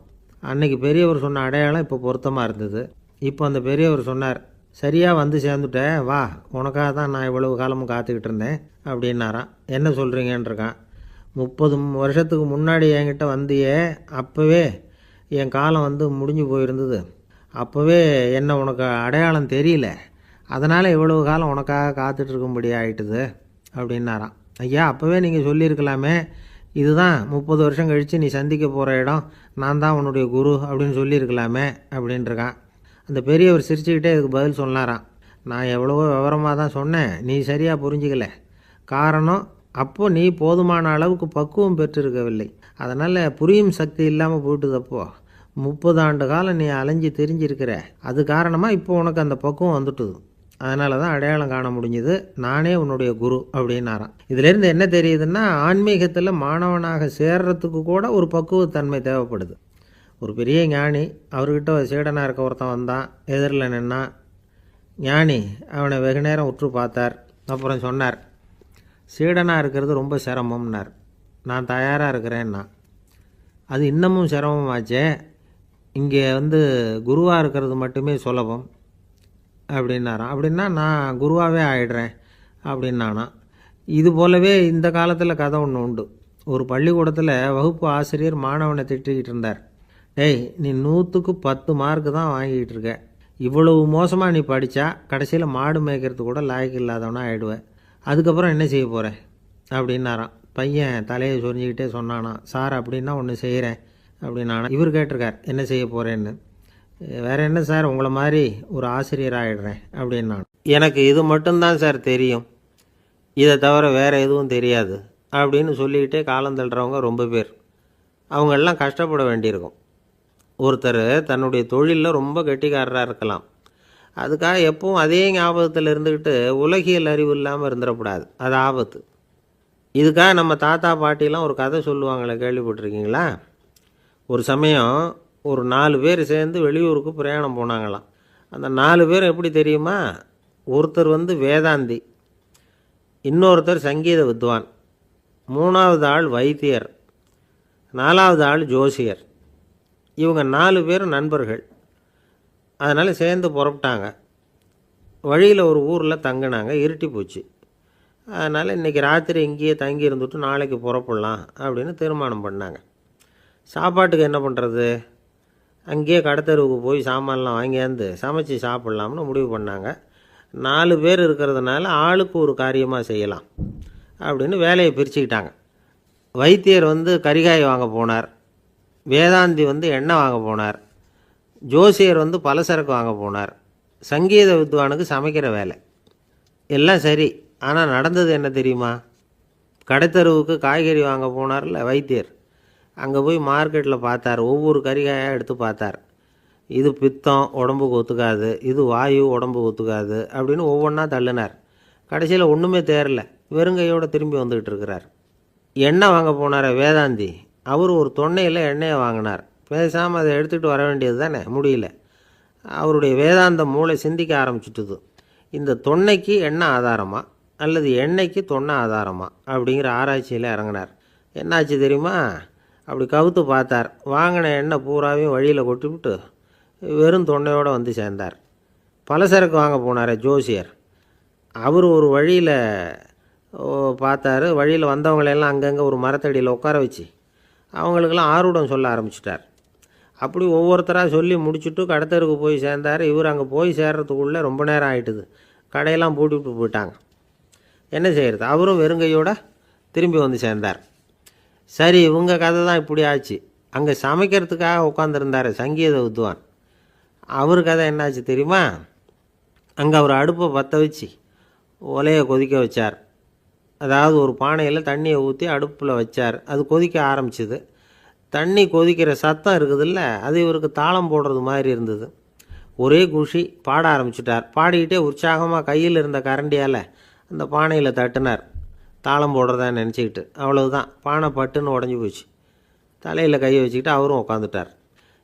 Speaker 1: அன்னைக்கு பெரியவர் சொன்ன அடையாளம் இப்போ பொருத்தமாக இருந்தது. இப்போ அந்த பெரியவர் சொன்னார், சரியாக வந்து சேர்ந்துட்ட, வா, உனக்காக தான் நான் இவ்வளவு காலமும் காத்துக்கிட்டு இருந்தேன் அப்படின்னாராம். என்ன சொல்கிறீங்கன்றிருக்கான். 30 வருஷத்துக்கு முன்னாடி என்கிட்ட வந்தியே, அப்போவே என் காலம் வந்து முடிஞ்சு போயிருந்தது. அப்போவே என்ன உனக்கு அடையாளம் தெரியல, அதனால் இவ்வளவு காலம் உனக்காக காத்துட்டு இருக்கும்படி ஆயிட்டுது அப்படின்னாராம். ஐயா, அப்போவே நீங்கள் சொல்லியிருக்கலாமே, இதுதான் 30 வருஷம் கழித்து நீ சந்திக்க போகிற இடம், நான் தான் உன்னுடைய குரு அப்படின்னு சொல்லியிருக்கலாமே அப்படின்ட்டுருக்கான். அந்த பெரியவர் சிரிச்சுக்கிட்டே இதுக்கு பதில் சொன்னாராம். நான் எவ்வளவோ விவரமாக தான் சொன்னேன், நீ சரியாக புரிஞ்சிக்கல. காரணம், அப்போ நீ போதுமான அளவுக்கு பக்குவம் பெற்றிருக்கவில்லை, அதனால் புரியும் சக்தி இல்லாமல் போயிட்டுதப்போ 30 ஆண்டு காலம் நீ அலைஞ்சி தெரிஞ்சிருக்கிற, அது காரணமாக இப்போ உனக்கு அந்த பக்குவம் வந்துட்டுது, அதனால தான் அடையாளம் காண முடிஞ்சுது, நானே உன்னுடைய குரு அப்படின்னாராம். இதிலேருந்து என்ன தெரியுதுன்னா, ஆன்மீகத்தில் மாணவனாக சேர்றதுக்கு கூட ஒரு பக்குவத்தன்மை தேவைப்படுது. ஒரு பெரிய ஞானி, அவர்கிட்ட சீடனாக இருக்க ஒருத்தன் வந்தான், எதிரில் நின்னான். ஞானி அவனை வெகு நேரம் உற்று பார்த்தார். அப்புறம் சொன்னார், சீடனாக இருக்கிறது ரொம்ப சிரமம்னார். நான் தயாராக இருக்கிறேன்னா. அது இன்னமும் சிரமமாச்சே, இங்கே வந்து குருவாக இருக்கிறது மட்டுமே சுலபம் அப்படின்னாராம். அப்படின்னா நான் குருவாகவே ஆயிடுறேன் அப்படின்னானா. இது போலவே இந்த காலத்தில் கதை ஒன்று உண்டு. ஒரு பள்ளிக்கூடத்தில் வகுப்பு ஆசிரியர் மாணவனை திட்டிக்கிட்டு இருந்தார். டேய், நீ 100க்கு 10 மார்க்கு தான் வாங்கிக்கிட்டு இருக்க, இவ்வளவு மோசமாக நீ படித்தா கடைசியில் மாடு மேய்க்கிறது கூட லாய்க்கு இல்லாதவனா ஆகிடுவேன், அதுக்கப்புறம் என்ன செய்ய போகிறேன் அப்படின்னாராம். பையன் தலையை சொரிஞ்சிக்கிட்டே சொன்னானா, சார் அப்படின்னா ஒன்று செய்கிறேன் அப்படின்னானா. இவர் கேட்டிருக்கார், என்ன செய்ய போகிறேன்னு. வேறு என்ன சார், உங்களை மாதிரி ஒரு ஆசிரியர் ஆகிடுறேன் அப்படின்னான். எனக்கு இது மட்டும்தான் சார் தெரியும், இதை தவிர வேறு எதுவும் தெரியாது அப்படின்னு சொல்லிக்கிட்டே காலம் தள்ளுறவங்க ரொம்ப பேர். அவங்களெல்லாம் கஷ்டப்பட வேண்டியிருக்கும். ஒருத்தர் தன்னுடைய தொழிலில் ரொம்ப கெட்டிக்காரராக இருக்கலாம், அதுக்காக எப்பவும் அதே ஞாபகத்தில் இருந்துக்கிட்டு உலகியல் அறிவு இல்லாமல் இருந்துடக்கூடாது, அது ஆபத்து. இதுக்காக நம்ம தாத்தா பாட்டிலாம் ஒரு கதை சொல்லுவாங்களே, கேள்விப்பட்டிருக்கீங்களா? ஒரு சமயம் ஒரு 4 பேர் சேர்ந்து வெளியூருக்கு பிரயாணம் போனாங்களாம். அந்த 4 பேர் எப்படி தெரியுமா? ஒருத்தர் வந்து வேதாந்தி, இன்னொருத்தர் சங்கீத வித்வான், 3வது ஆள் வைத்தியர், 4வது ஆள் ஜோசியர். இவங்க 4 பேரும் நண்பர்கள். அதனால் சேர்ந்து புறப்பட்டாங்க. வழியில் ஒரு ஊரில் தங்கினாங்க. இருட்டி போச்சு. அதனால் இன்றைக்கி ராத்திரி இங்கேயே தங்கி இருந்துட்டு நாளைக்கு புறப்படலாம் அப்படின்னு தீர்மானம் பண்ணாங்க. சாப்பாட்டுக்கு என்ன பண்ணுறது? அங்கேயே கடத்தெருவுக்கு போய் சாமான்லாம் வாங்கியாந்து சமைச்சு சாப்பிட்லாம்னு முடிவு பண்ணாங்க. 4 பேர் இருக்கிறதுனால ஆளுக்கு ஒரு காரியமாக செய்யலாம் அப்படின்னு வேலையை பிரிச்சுக்கிட்டாங்க. வைத்தியர் வந்து கரிகாய் வாங்க போனார், வேதாந்தி வந்து எண்ணெய் வாங்க போனார், ஜோசியர் வந்து பலசரக்கு வாங்க போனார், சங்கீத வித்வானுக்கு சமைக்கிற வேலை. எல்லாம் சரி, ஆனால் நடந்தது என்ன தெரியுமா? கடைத்தெருவுக்கு காய்கறி வாங்க போனார்ல வைத்தியர், அங்கே போய் மார்க்கெட்டில் பார்த்தார். ஒவ்வொரு கறிகாயாக எடுத்து பார்த்தார். இது பித்தம், உடம்புக்கு ஒத்துக்காது, இது வாயு, உடம்புக்கு ஒத்துக்காது அப்படின்னு ஒவ்வொன்றா தள்ளினார். கடைசியில் ஒன்றுமே தேரல, வெறுங்கையோடு திரும்பி வந்துக்கிட்டு இருக்கிறார். எண்ணெய் வாங்க போனார் வேதாந்தி, அவர் ஒரு தொன்னையில் எண்ணெயை வாங்கினார். பேசாமல் அதை எடுத்துகிட்டு வர வேண்டியது தானே, முடியல. அவருடைய வேதாந்த மூளை சிந்திக்க ஆரம்பிச்சுட்டுது. இந்த தொன்னைக்கு எண்ணெய் ஆதாரமா அல்லது எண்ணெய்க்கு தொன்னை ஆதாரமா அப்படிங்கிற ஆராய்ச்சியில் இறங்கினார். என்னாச்சு தெரியுமா? அப்படி கவுத்து பார்த்தார். வாங்கின எண்ணெய் பூராவையும் வழியில் கொட்டிவிட்டு வெறும் தொண்டையோடு வந்து சேர்ந்தார். பலசரக்கு வாங்க போனார் ஜோசியர், அவர் ஒரு வழியில் பார்த்தாரு. வழியில் வந்தவங்களெல்லாம் அங்கங்கே ஒரு மரத்தடியில் உட்கார வச்சு அவங்களுக்கெல்லாம் ஆர்வம் சொல்ல ஆரம்பிச்சிட்டார். அப்படி ஒவ்வொருத்தராக சொல்லி முடிச்சுட்டு கடத்தருக்கு போய் சேர்ந்தார். இவர் அங்கே போய் சேர்றதுக்குள்ளே ரொம்ப நேரம் ஆகிட்டுது. கடையெல்லாம் பூட்டிவிட்டு போயிட்டாங்க. என்ன செய்கிறது? அவரும் வெறுங்கையோடு திரும்பி வந்து சேர்ந்தார். சரி, இவங்க கதை தான் இப்படி ஆச்சு. அங்கே சமைக்கிறதுக்காக உட்காந்துருந்தார் சங்கீத வித்வான், அவர் கதை என்னாச்சு தெரியுமா? அங்கே அவர் அடுப்பை பற்ற வச்சு ஒலையை கொதிக்க வச்சார். அதாவது ஒரு பானையில் தண்ணியை ஊற்றி அடுப்பில் வச்சார். அது கொதிக்க ஆரம்பிச்சிது. தண்ணி கொதிக்கிற சத்தம் இருக்குதுல்ல, அது இவருக்கு தாளம் போடுறது மாதிரி இருந்தது. ஒரே குஷி, பாட ஆரம்பிச்சிட்டார். பாடிக்கிட்டே உற்சாகமாக கையில் இருந்த கரண்டியால் அந்த பானையில் தட்டினார், தாளம் போடுறதா நினச்சிக்கிட்டு. அவ்வளவுதான், பானை பட்டுன்னு உடஞ்சி போச்சு. தலையில் கையை வச்சுக்கிட்டு அவரும் உட்காந்துட்டார்.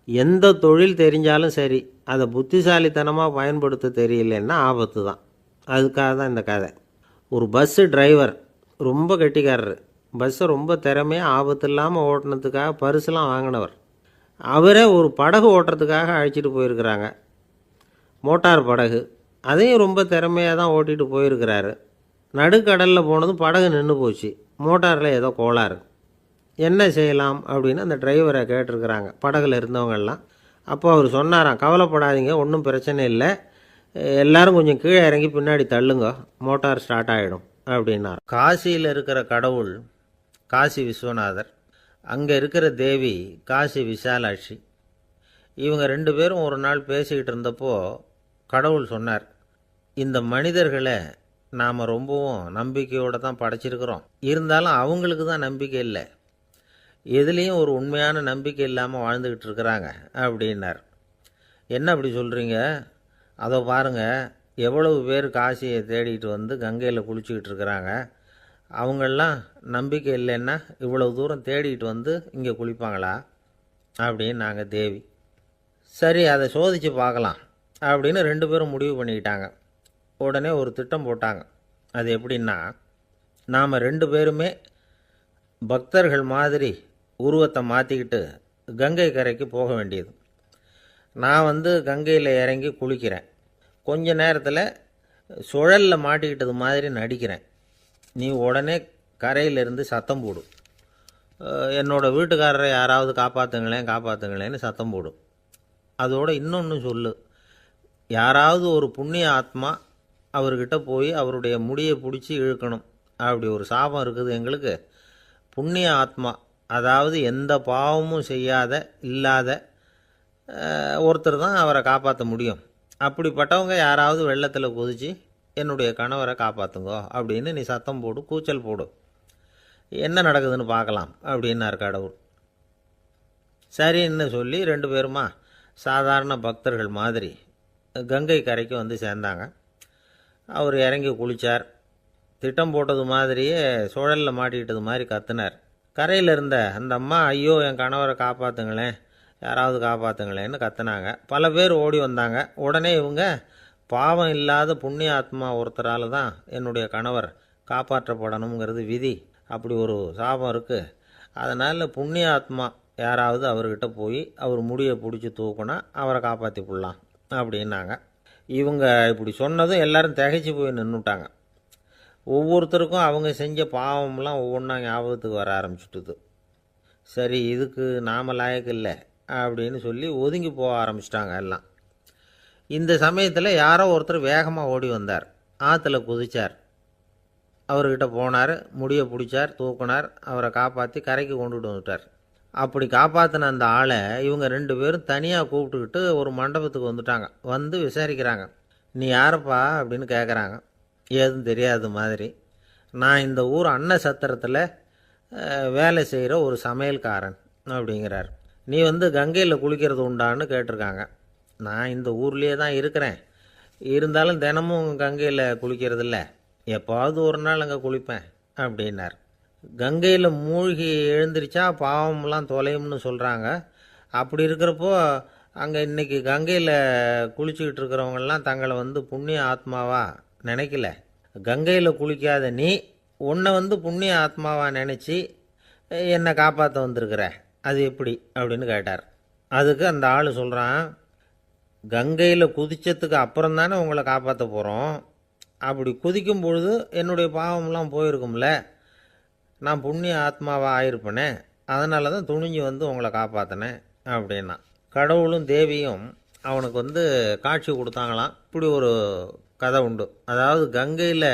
Speaker 1: எந்த தொழில் தெரிஞ்சாலும் சரி, அதை புத்திசாலித்தனமாக பயன்படுத்த தெரியலன்னா ஆபத்து தான். அதுக்காக தான் இந்த கதை. ஒரு பஸ்ஸு டிரைவர் ரொம்ப கெட்டிக்காரரு. பஸ்ஸை ரொம்ப திறமையாக ஆபத்து இல்லாமல் ஓட்டினதுக்காக பரிசுலாம் வாங்கினவர். அவரே ஒரு படகு ஓட்டுறதுக்காக அழைச்சிட்டு போயிருக்கிறாங்க, மோட்டார் படகு. அதையும் ரொம்ப திறமையாக தான் ஓட்டிகிட்டு போயிருக்கிறாரு. நடுக்கடலில் போனதும் படகு நின்று போச்சு. மோட்டாரில் ஏதோ கோளாறு. என்ன செய்யலாம் அப்படின்னு அந்த டிரைவரை கேட்டிருக்கிறாங்க படகுல இருந்தவங்கெல்லாம். அப்போ அவர் சொன்னாராம், கவலைப்படாதீங்க, ஒன்றும் பிரச்சனை இல்லை, எல்லாரும் கொஞ்சம் கீழே இறங்கி பின்னாடி தள்ளுங்க, மோட்டார் ஸ்டார்ட் ஆகிடும் அப்படின்னார். காசியில் இருக்கிற கடவுள் காசி விஸ்வநாதர், அங்கே இருக்கிற தேவி காசி விசாலாட்சி. இவங்க 2 பேரும் ஒரு நாள் பேசிக்கிட்டு இருந்தப்போ கடவுள் சொன்னார், இந்த மனிதர்களை நாம் ரொம்பவும் நம்பிக்கையோடு தான் படைச்சிருக்கிறோம், இருந்தாலும் அவங்களுக்கு தான் நம்பிக்கை இல்லை, எதுலேயும் ஒரு உண்மையான நம்பிக்கை இல்லாமல் வாழ்ந்துக்கிட்டு இருக்கிறாங்க அப்படின்னார். என்ன அப்படி சொல்கிறீங்க? அதை பாருங்கள், எவ்வளவு பேர் காசியை தேடிட்டு வந்து கங்கையில் குளிச்சுக்கிட்டு இருக்கிறாங்க, அவங்களெலாம் நம்பிக்கை இல்லைன்னா இவ்வளவு தூரம் தேடிட்டு வந்து இங்கே குளிப்பாங்களா அப்படின்னு நாங்கள் தேவி. சரி, அதை சோதித்து பார்க்கலாம் அப்படின்னு 2 பேரும் முடிவு பண்ணிக்கிட்டாங்க. உடனே ஒரு திட்டம் போட்டாங்க. அது எப்படின்னா, நாம் 2 பேருமே பக்தர்கள் மாதிரி உருவத்தை மாற்றிக்கிட்டு கங்கை கரைக்கு போக வேண்டியது. நான் வந்து கங்கையில் இறங்கி குளிக்கிறேன், கொஞ்ச நேரத்தில் சுழலில் மாட்டிக்கிட்டது மாதிரி நடிக்கிறேன், நீ உடனே கரையிலிருந்து சத்தம் போடு, என்னோடய வீட்டுக்காரரை யாராவது காப்பாற்றுங்களேன்னு சத்தம் போடும். அதோடு இன்னொன்று சொல்லு, யாராவது ஒரு புண்ணிய ஆத்மா அவர்கிட்ட போய் அவருடைய முடியை பிடிச்சி இழுக்கணும், அப்படி ஒரு சாபம் இருக்குது எங்களுக்கு. புண்ணிய ஆத்மா, அதாவது எந்த பாவமும் செய்யாத இல்லாத ஒருத்தர் தான் அவரை காப்பாற்ற முடியும். அப்படிப்பட்டவங்க யாராவது வெள்ளத்தில் குதித்து என்னுடைய கணவரை காப்பாற்றுங்கோ அப்படின்னு நீ சத்தம் போடு, கூச்சல் போடு, என்ன நடக்குதுன்னு பார்க்கலாம் அப்படின்னார் கடவுள். சரின்னு சொல்லி 2 பேருமா சாதாரண பக்தர்கள் மாதிரி கங்கை கரைக்கு வந்து சேர்ந்தாங்க. அவர் இறங்கி குளித்தார். திட்டம் போட்டது மாதிரியே சுழலில் மாட்டிக்கிட்டது மாதிரி கத்துனார். கரையில் இருந்த அந்த அம்மா, ஐயோ என் கணவரை காப்பாற்றுங்களேன், யாராவது காப்பாற்றுங்களேன்னு கத்துனாங்க. பல பேர் ஓடி வந்தாங்க. உடனே இவங்க, பாவம் இல்லாத புண்ணிய ஆத்மா ஒருத்தரால் தான் என்னுடைய கணவர் காப்பாற்றப்படணுங்கிறது விதி, அப்படி ஒரு சாபம் இருக்குது, அதனால் புண்ணிய ஆத்மா யாராவது அவர்கிட்ட போய் அவர் முடியை பிடிச்சி தூக்குனா அவரை காப்பாற்றி போடலாம் அப்படின்னாங்க. இவங்க இப்படி சொன்னதும் எல்லாரும் திகைச்சு போய் நின்றுட்டாங்க. ஒவ்வொருத்தருக்கும் அவங்க செஞ்ச பாவம்லாம் ஒவ்வொன்றா ஞாபகத்துக்கு வர ஆரம்பிச்சுட்டுது. சரி, இதுக்கு நாம் லாயக்கு இல்லை அப்படின்னு சொல்லி ஒதுங்கி போக ஆரம்பிச்சிட்டாங்க எல்லாம். இந்த சமயத்தில் யாரோ ஒருத்தர் வேகமாக ஓடி வந்தார். ஆற்றுல குதித்தார். அவர்கிட்ட போனார், முடியை பிடிச்சார், தூக்குனார், அவரை காப்பாற்றி கரைக்கு கொண்டுட்டு வந்துட்டார். அப்படி காப்பாற்றின அந்த ஆளை இவங்க 2 பேரும் தனியாக கூப்பிட்டுக்கிட்டு ஒரு மண்டபத்துக்கு வந்துட்டாங்க. வந்து விசாரிக்கிறாங்க. நீ யாரப்பா அப்படின்னு கேட்குறாங்க. ஏதும் தெரியாத மாதிரி. நான் இந்த ஊர் அன்ன சத்திரத்தில் வேலை செய்கிற ஒரு சமையல்காரன் அப்படிங்கிறார். நீ வந்து கங்கையில் குளிக்கிறது உண்டான்னு கேட்டிருக்காங்க. நான் இந்த ஊர்லேயே தான் இருக்கிறேன், இருந்தாலும் தினமும் கங்கையில் குளிக்கிறது இல்லை, எப்போவாவது ஒரு நாள் அங்கே குளிப்பேன் அப்படின்னார். கங்கையில் மூழ்கி எழுந்திரிச்சா பாவம்லாம் தொலையும்னு சொல்கிறாங்க. அப்படி இருக்கிறப்போ அங்கே இன்றைக்கி கங்கையில் குளிச்சுக்கிட்டு இருக்கிறவங்கெல்லாம் தங்களை வந்து புண்ணிய ஆத்மாவா நினைக்கல. கங்கையில் குளிக்காத நீ உன்னை வந்து புண்ணிய ஆத்மாவாக நினச்சி என்னை காப்பாற்ற வந்திருக்கிற, அது எப்படி அப்படின்னு கேட்டார். அதுக்கு அந்த ஆள் சொல்கிறான், கங்கையில் குதித்ததுக்கு அப்புறம் தானே உங்களை காப்பாற்ற போகிறோம், அப்படி குதிக்கும் பொழுது என்னுடைய பாவம்லாம் போயிருக்கும்ல, நான் புண்ணிய ஆத்மாவாக ஆயிருப்பேனே, அதனால தான் துணிஞ்சு வந்து உங்களை காப்பாற்றினேன் அப்படின்னா. கடவுளும் தேவியும் அவனுக்கு வந்து காட்சி கொடுத்தாங்களாம். இப்படி ஒரு கதை உண்டு. அதாவது கங்கையில்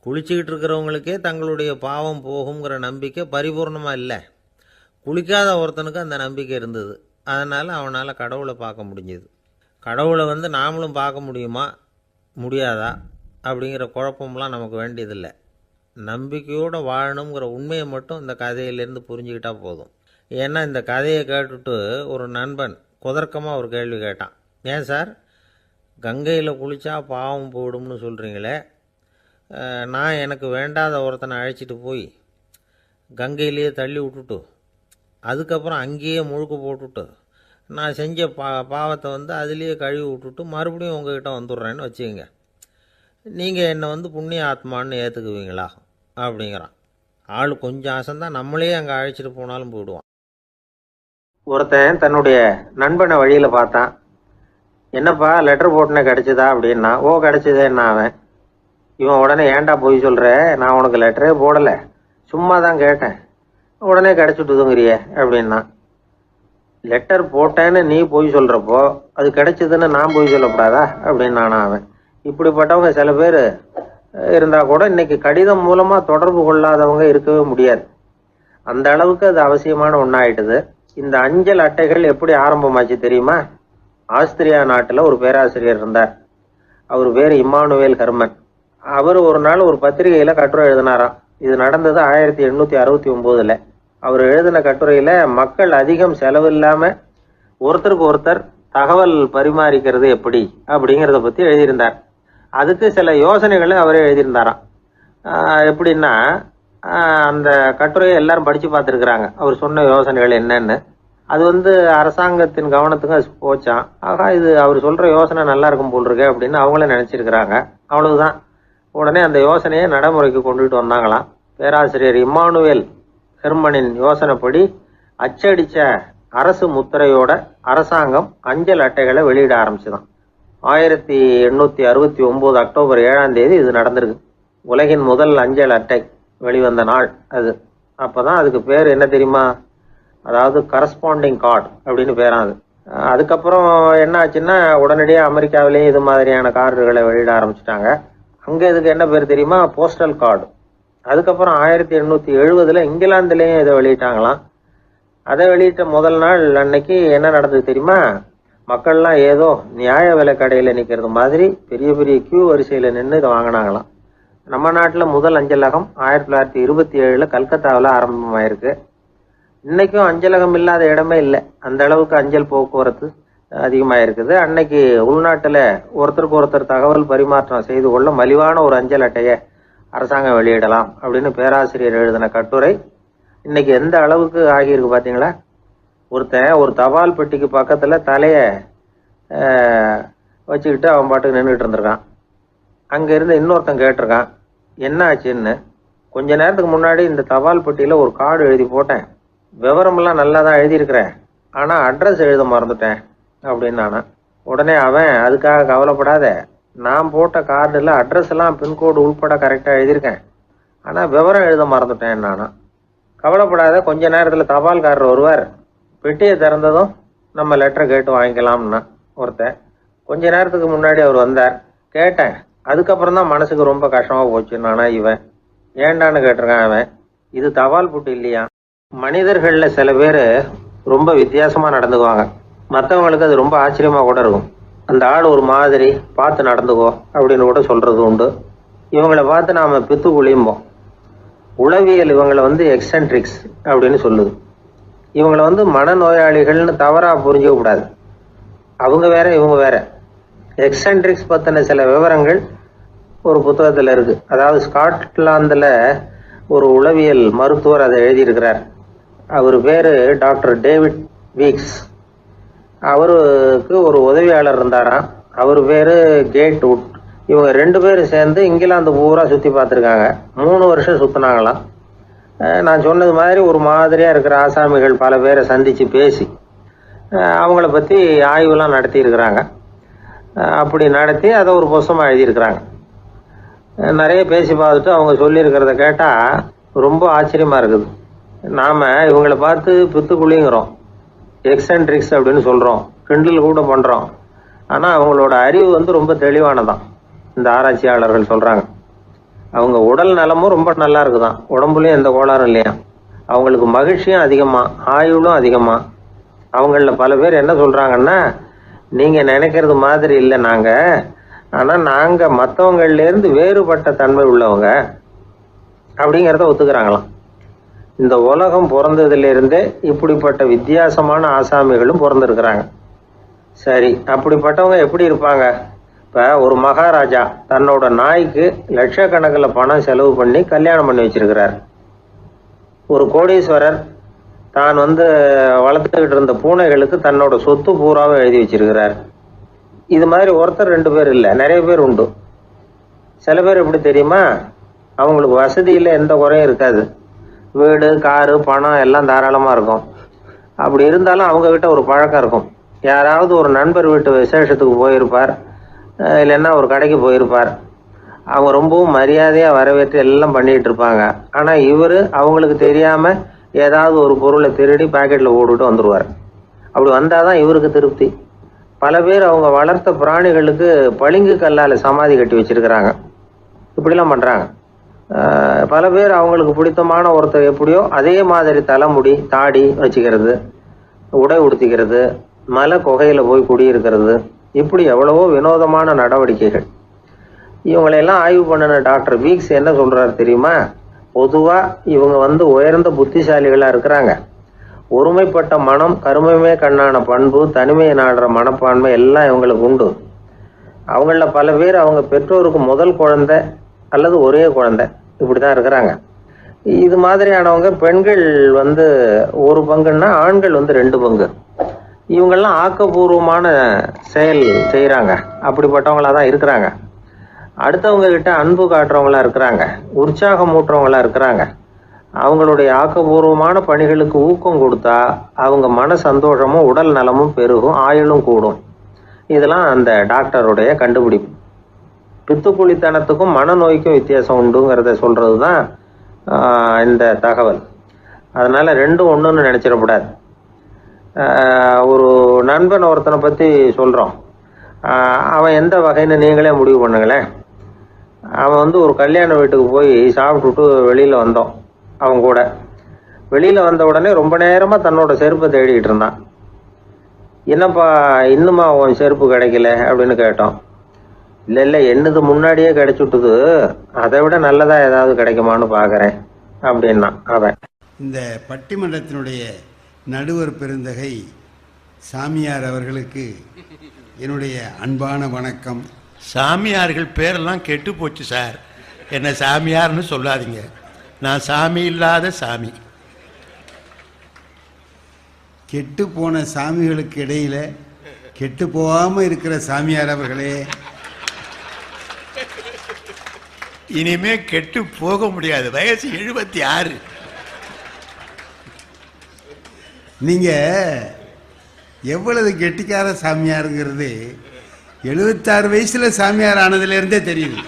Speaker 1: குளிச்சுக்கிட்டு இருக்கிறவங்களுக்கே தங்களுடைய பாவம் போகுங்கிற நம்பிக்கை பரிபூர்ணமாக இல்லை, குளிக்காத ஒருத்தனுக்கு அந்த நம்பிக்கை இருந்தது. அதனால் அவனால் கடவுளை பார்க்க முடிஞ்சது. கடவுளை வந்து நாமளும் பார்க்க முடியுமா முடியாதா அப்படிங்கிற குழப்பம்லாம் நமக்கு வேண்டியதில்லை. நம்பிக்கையோடு வாழணுங்கிற உண்மையை மட்டும் இந்த கதையிலேருந்து புரிஞ்சுக்கிட்டால் போதும். ஏன்னா இந்த கதையை கேட்டுட்டு ஒரு நண்பன் குதர்க்கமாக ஒரு கேள்வி கேட்டான். ஏன் சார், கங்கையில் குளித்தா பாவம் போயிடும்னு சொல்கிறீங்களே, நான் எனக்கு வேண்டாத ஒருத்தனை அழைச்சிட்டு போய் கங்கையிலேயே தள்ளி விட்டுட்டு அதுக்கப்புறம் அங்கேயே முழுக்க போட்டுட்டு நான் செஞ்ச பாவத்தை வந்து அதுலேயே கழுவி விட்டுட்டு மறுபடியும் உங்ககிட்ட வந்துடுறேன்னு வச்சுக்கோங்க, நீங்கள் என்னை வந்து புண்ணிய ஆத்மான்னு ஏற்றுக்குவீங்களா அப்படிங்கிறான். ஆள் கொஞ்சம் அசந்தான் நம்மளே அங்கே அழைச்சிட்டு போனாலும் போயிடுவான். ஒருத்தன் தன்னுடைய நண்பனை வழியில் பார்த்தான்.
Speaker 2: என்னப்பா லெட்டர் போட்டுனே கிடைச்சதா அப்படின்னா, ஓ கிடைச்சதேன்னா அவன். இவன் உடனே ஏன்டா போய் சொல்ற, நான் உனக்கு லெட்டரே போடல, சும்மா தான் கேட்டேன், உடனே கிடைச்சிட்டுதுங்கிறிய அப்படின்னா. லெட்டர் போட்டேன்னு நீ போய் சொல்றப்போ அது கிடைச்சதுன்னு நான் போய் சொல்லக்கூடாதா அப்படின்னு நானா அவன். இப்படிப்பட்டவங்க சில பேர் இருந்தா கூட இன்னைக்கு கடிதம் மூலமா தொடர்பு கொள்ளாதவங்க இருக்கவே முடியாது. அந்த அளவுக்கு அது அவசியமான ஒன்னாயிட்டுது. இந்த அஞ்சல் அட்டைகள் எப்படி ஆரம்பமாச்சு தெரியுமா? ஆஸ்திரியா நாட்டுல ஒரு பேராசிரியர் இருந்தார். அவர் பேரு இம்மானுவேல் ஹெர்மன். அவர் ஒரு நாள் ஒரு பத்திரிகையில கட்டுரை எழுதினாராம். இது நடந்தது 1869. அவர் எழுதின கட்டுரையில மக்கள் அதிகம் செலவு இல்லாம ஒருத்தருக்கு ஒருத்தர் தகவல் பரிமாறிக்கிறது எப்படி அப்படிங்கிறத பத்தி எழுதியிருந்தார். அதுக்கு சில யோசனைகளை அவரே எழுதியிருந்தாராம். எப்படின்னா, அந்த கட்டுரையை எல்லாரும் படிச்சு பார்த்துருக்குறாங்க, அவர் சொன்ன யோசனைகள் என்னன்னு. அது அரசாங்கத்தின் கவனத்துக்கு அது போச்சான். ஆகா, இது அவர் சொல்ற யோசனை நல்லா இருக்கும் போல் இருக்கு அப்படின்னு அவங்களே நினைச்சிருக்கிறாங்க. அவ்வளவுதான். உடனே அந்த யோசனையை நடைமுறைக்கு கொண்டுட்டு வந்தாங்களாம். பேராசிரியர் இம்மானுவேல் ஹெர்மனின் யோசனைப்படி அச்சடிச்ச அரசு முத்திரையோட அரசாங்கம் அஞ்சல் அட்டைகளை வெளியிட ஆரம்பிச்சுதான். 1869 அக்டோபர் 7ஆம் தேதி இது நடந்திருக்கு. உலகின் முதல் அஞ்சல் அட்டை வெளிவந்த நாள் அது. அப்பதான் அதுக்கு பேர் என்ன தெரியுமா? அதாவது கரஸ்பாண்டிங் கார்டு அப்படின்னு பேராது. அதுக்கப்புறம் என்ன ஆச்சுன்னா, உடனடியாக அமெரிக்காவிலேயே இது மாதிரியான கார்டுகளை வெளியிட ஆரம்பிச்சுட்டாங்க. அங்கே இதுக்கு என்ன பேர் தெரியுமா? Postal card. அதுக்கப்புறம் 1870 இங்கிலாந்துலேயும் இதை வெளியிட்டாங்களாம். அதை வெளியிட்ட முதல் நாள் அன்னைக்கு என்ன நடந்தது தெரியுமா? மக்கள்லாம் ஏதோ நியாய விலை கடையில் நிற்கிறது மாதிரி பெரிய பெரிய கியூ வரிசையில் நின்று இதை வாங்கினாங்களாம். நம்ம நாட்டில் முதல் அஞ்சலகம் 1927 கல்கத்தாவில் ஆரம்பமாயிருக்கு. இன்னைக்கும் அஞ்சலகம் இல்லாத இடமே இல்லை. அந்த அளவுக்கு அஞ்சல் போக்குவரத்து அதிகமாக இருக்குது. அன்னைக்கு உள்நாட்டில் ஒருத்தருக்கு ஒருத்தர் தகவல் பரிமாற்றம் செய்து கொள்ள மலிவான ஒரு அஞ்சல் அட்டையை அரசாங்கம் வெளியிடலாம் அப்படின்னு பேராசிரியர் எழுதின கட்டுரை இன்னைக்கு எந்த அளவுக்கு ஆகியிருக்கு பார்த்தீங்களா? ஒருத்தன் ஒரு தபால் பெட்டிக்கு பக்கத்தில் தலையை வச்சுக்கிட்டு அவன் பாட்டுக்கு நின்றுட்டு இருந்திருக்கான். அங்கேருந்து இன்னொருத்தன் கேட்டிருக்கான், என்ன ஆச்சுன்னு. கொஞ்ச நேரத்துக்கு முன்னாடி இந்த தபால் பெட்டியில் ஒரு கார்டு எழுதி போட்டேன், விவரமெல்லாம் நல்லா தான் எழுதியிருக்கிறேன், ஆனால் அட்ரஸ் எழுத மறந்துட்டேன் அப்படின்னு நானா. உடனே அவன், அதுக்காக கவலைப்படாத, நான் போட்ட கார்டில் அட்ரஸ் எல்லாம் பின்கோடு உள்பட கரெக்டாக எழுதியிருக்கேன், ஆனால் விவரம் எழுத மறந்துட்டேன் நானா. கவலைப்படாத, கொஞ்ச நேரத்தில் தபால்காரர் வருவார், பெட்டியை திறந்ததும் நம்ம லெட்டரை கேட்டு வாங்கிக்கலாம்னா ஒருத்தன். கொஞ்ச நேரத்துக்கு முன்னாடி அவர் வந்தார், கேட்டேன், அதுக்கப்புறம் தான் மனசுக்கு ரொம்ப கஷ்டமாக போச்சு நானா. இவன் ஏண்டான்னு கேட்டிருக்கான் அவன். இது தபால் புட்டு இல்லையா? மனிதர்களில் சில பேர் ரொம்ப வித்தியாசமாக நடந்துக்குவாங்க. மற்றவங்களுக்கு அது ரொம்ப ஆச்சரியமாக கூட இருக்கும். அந்த ஆள் ஒரு மாதிரி பார்த்து நடந்துக்கோ அப்படின்னு கூட சொல்கிறது உண்டு. இவங்களை பார்த்து நாம் பித்து குளியும்போம். உளவியல் இவங்களை எக்ஸென்ட்ரிக்ஸ் அப்படின்னு சொல்லுது. இவங்களை மனநோயாளிகள்னு தவறாக புரிஞ்சிக்க கூடாது. அவங்க வேற, இவங்க வேற. எக்ஸென்ட்ரிக்ஸ் பற்றின சில விவரங்கள் ஒரு புத்தகத்தில் இருக்குது. அதாவது ஸ்காட்லாந்தில் ஒரு உளவியல் மருத்துவர் அதை எழுதியிருக்கிறார். அவர் பேர் டாக்டர் டேவிட் வீக்ஸ். அவருக்கு ஒரு உதவியாளர் இருந்தாராம். அவர் பேர் கேட் வுட். இவங்க 2 பேரும் சேர்ந்து இங்கிலாந்து பூரா சுற்றி பார்த்துருக்காங்க. 3 வருஷம் சுற்றினாங்களாம். நான் சொன்னது மாதிரி ஒரு மாதிரியாக இருக்கிற ஆசாமிகள் பல பேரை சந்தித்து பேசி அவங்கள பற்றி ஆய்வுலாம் நடத்தியிருக்கிறாங்க. அப்படி நடத்தி அதை ஒரு புத்தகமாக எழுதியிருக்கிறாங்க. நிறைய பேசி பார்த்துட்டு அவங்க சொல்லியிருக்கிறத கேட்டால் ரொம்ப ஆச்சரியமாக இருக்குது. நாம் இவங்களை பார்த்து பித்துக்குழிங்கிறோம், எக்ஸென்ட்ரிக்ஸ் அப்படின்னு சொல்கிறோம், கிண்டல் கூட பண்ணுறோம். ஆனால் அவங்களோட அறிவு ரொம்ப தெளிவானதான். இந்த ஆராய்ச்சியாளர்கள் சொல்கிறாங்க. அவங்க உடல் நலமும் ரொம்ப நல்லா இருக்குதான், உடம்புலையும் எந்த கோளாறும் இல்லையா. அவங்களுக்கு மகிழ்ச்சியும் அதிகமாக, ஆயுளும் அதிகமாக. அவங்களில் பல பேர் என்ன சொல்கிறாங்கன்னா, நீங்கள் நினைக்கிறது மாதிரி இல்லை நாங்கள், ஆனால் நாங்கள் மற்றவங்கள்லேருந்து வேறுபட்ட தன்மை உள்ளவங்க அப்படிங்கிறத ஒத்துக்கிறாங்களாம். இந்த உலகம் பிறந்ததுலேருந்தே இப்படிப்பட்ட வித்தியாசமான ஆசாமிகளும் பிறந்திருக்கிறாங்க. சரி, அப்படிப்பட்டவங்க எப்படி இருப்பாங்க? இப்போ ஒரு மகாராஜா தன்னோட நாய்க்கு லட்சக்கணக்கில் பணம் செலவு பண்ணி கல்யாணம் பண்ணி வச்சிருக்கிறார். ஒரு கோடீஸ்வரர் தான் வளர்த்துக்கிட்டு இருந்த பூனைகளுக்கு தன்னோட சொத்து பூராவை எழுதி வச்சிருக்கிறார். இது மாதிரி ஒருத்தர் 2 பேர் இல்லை, நிறைய பேர் உண்டு. சில பேர் எப்படி தெரியுமா? அவங்களுக்கு வசதியில் எந்த குறையும் இருக்காது. வீடு, காரு, பணம் எல்லாம் தாராளமாக இருக்கும். அப்படி இருந்தாலும் அவங்கக்கிட்ட ஒரு பழக்கம் இருக்கும். யாராவது ஒரு நண்பர் வீட்டு விசேஷத்துக்கு போயிருப்பார், இல்லைன்னா ஒரு கடைக்கு போயிருப்பார். அவங்க ரொம்பவும் மரியாதையாக வரவேற்று எல்லாம் பண்ணிகிட்டு இருப்பாங்க. ஆனால் இவர் அவங்களுக்கு தெரியாமல் ஏதாவது ஒரு பொருளை திருடி பாக்கெட்டில் போட்டுட்டு வந்துடுவார். அப்படி வந்தால் தான் இவருக்கு திருப்தி. பல பேர் அவங்க வளர்த்த பிராணிகளுக்கு பளிங்கு கல்லால் சமாதி கட்டி வச்சிருக்கிறாங்க. இப்படிலாம் பண்ணுறாங்க. பல பேர் அவங்களுக்கு பிடித்தமான ஒருத்தர் எப்படியோ அதே மாதிரி தலைமுடி தாடி வச்சுக்கிறது, உடை உடுத்திக்கிறது, மலை குகையில் போய் குடியிருக்கிறது, இப்படி எவ்வளவோ வினோதமான நடவடிக்கைகள். இவங்களையெல்லாம் ஆய்வு பண்ணின டாக்டர் வீக்ஸ் என்ன சொல்றாரு தெரியுமா? பொதுவாக இவங்க உயர்ந்த புத்திசாலிகளாக இருக்கிறாங்க. ஒருமைப்பட்ட மனம், கருமையுமே கண்ணான பண்பு, தனிமையை நாடுற மனப்பான்மை எல்லாம் இவங்களுக்கு உண்டு. அவங்கள பல பேர் அவங்க பெற்றோருக்கு முதல் குழந்தை அல்லது ஒரே குழந்தை இப்படி தான் இருக்கிறாங்க. இது மாதிரியானவங்க பெண்கள் ஒரு பங்குன்னா ஆண்கள் 2 பங்கு. இவங்கெல்லாம் ஆக்கப்பூர்வமான செயல் செய்கிறாங்க. அப்படிப்பட்டவங்களா தான் இருக்கிறாங்க. அடுத்தவங்க கிட்ட அன்பு காட்டுறவங்களா இருக்கிறாங்க, உற்சாகம் ஊட்டுறவங்களா இருக்கிறாங்க. அவங்களுடைய ஆக்கப்பூர்வமான பணிகளுக்கு ஊக்கம் கொடுத்தா அவங்க மன சந்தோஷமும் உடல் நலமும் பெருகும், ஆயுளும் கூடும். இதெல்லாம் அந்த டாக்டருடைய கண்டுபிடிப்பு. பித்துக்குழித்தனத்துக்கும் மனநோய்க்கும் வித்தியாசம் உண்டுங்கிறத சொல்றது தான் இந்த தகவல். அதனால ரெண்டும் ஒன்றுன்னு நினைச்சிடக்கூடாது. ஒரு நண்பன் ஒருத்தனை பற்றி சொல்கிறோம். அவன் எந்த வகைன்னு நீங்களே முடிவு பண்ணுங்களேன். அவன் ஒரு கல்யாண வீட்டுக்கு போய் சாப்பிட்டுட்டு வெளியில் வந்தோம். அவன் கூட வெளியில் வந்த உடனே ரொம்ப நேரமாக தன்னோட செருப்பை தேடிக்கிட்டு இருந்தான். என்னப்பா இன்னுமா உன் செருப்பு கிடைக்கல அப்படின்னு கேட்டோம். இல்லை என்னது முன்னாடியே கிடைச்சுட்டுது, அதை விட நல்லதா ஏதாவது கிடைக்குமான்னு பார்க்குறேன் அப்படின்னா அவன்.
Speaker 3: இந்த பட்டிமன்றத்தினுடைய நடுவர் பெருந்தகை சாமியார் அவர்களுக்கு என்னுடைய அன்பான வணக்கம்.
Speaker 4: சாமியார்கள் பேரெல்லாம் கெட்டு போச்சு சார். என்ன சாமியார்னு சொல்லாதீங்க, நான் சாமி இல்லாத சாமி.
Speaker 3: கெட்டு போன சாமிகளுக்கு இடையில கெட்டு போகாம இருக்கிற சாமியார் அவர்களே,
Speaker 4: இனிமே கெட்டு போக முடியாது. வயசு 76.
Speaker 3: நீங்க எவ்வளவு கெட்டிக்கார சாமியாருங்கிறது 76 வயசுல சாமியார் ஆனதுல இருந்தே தெரியுது.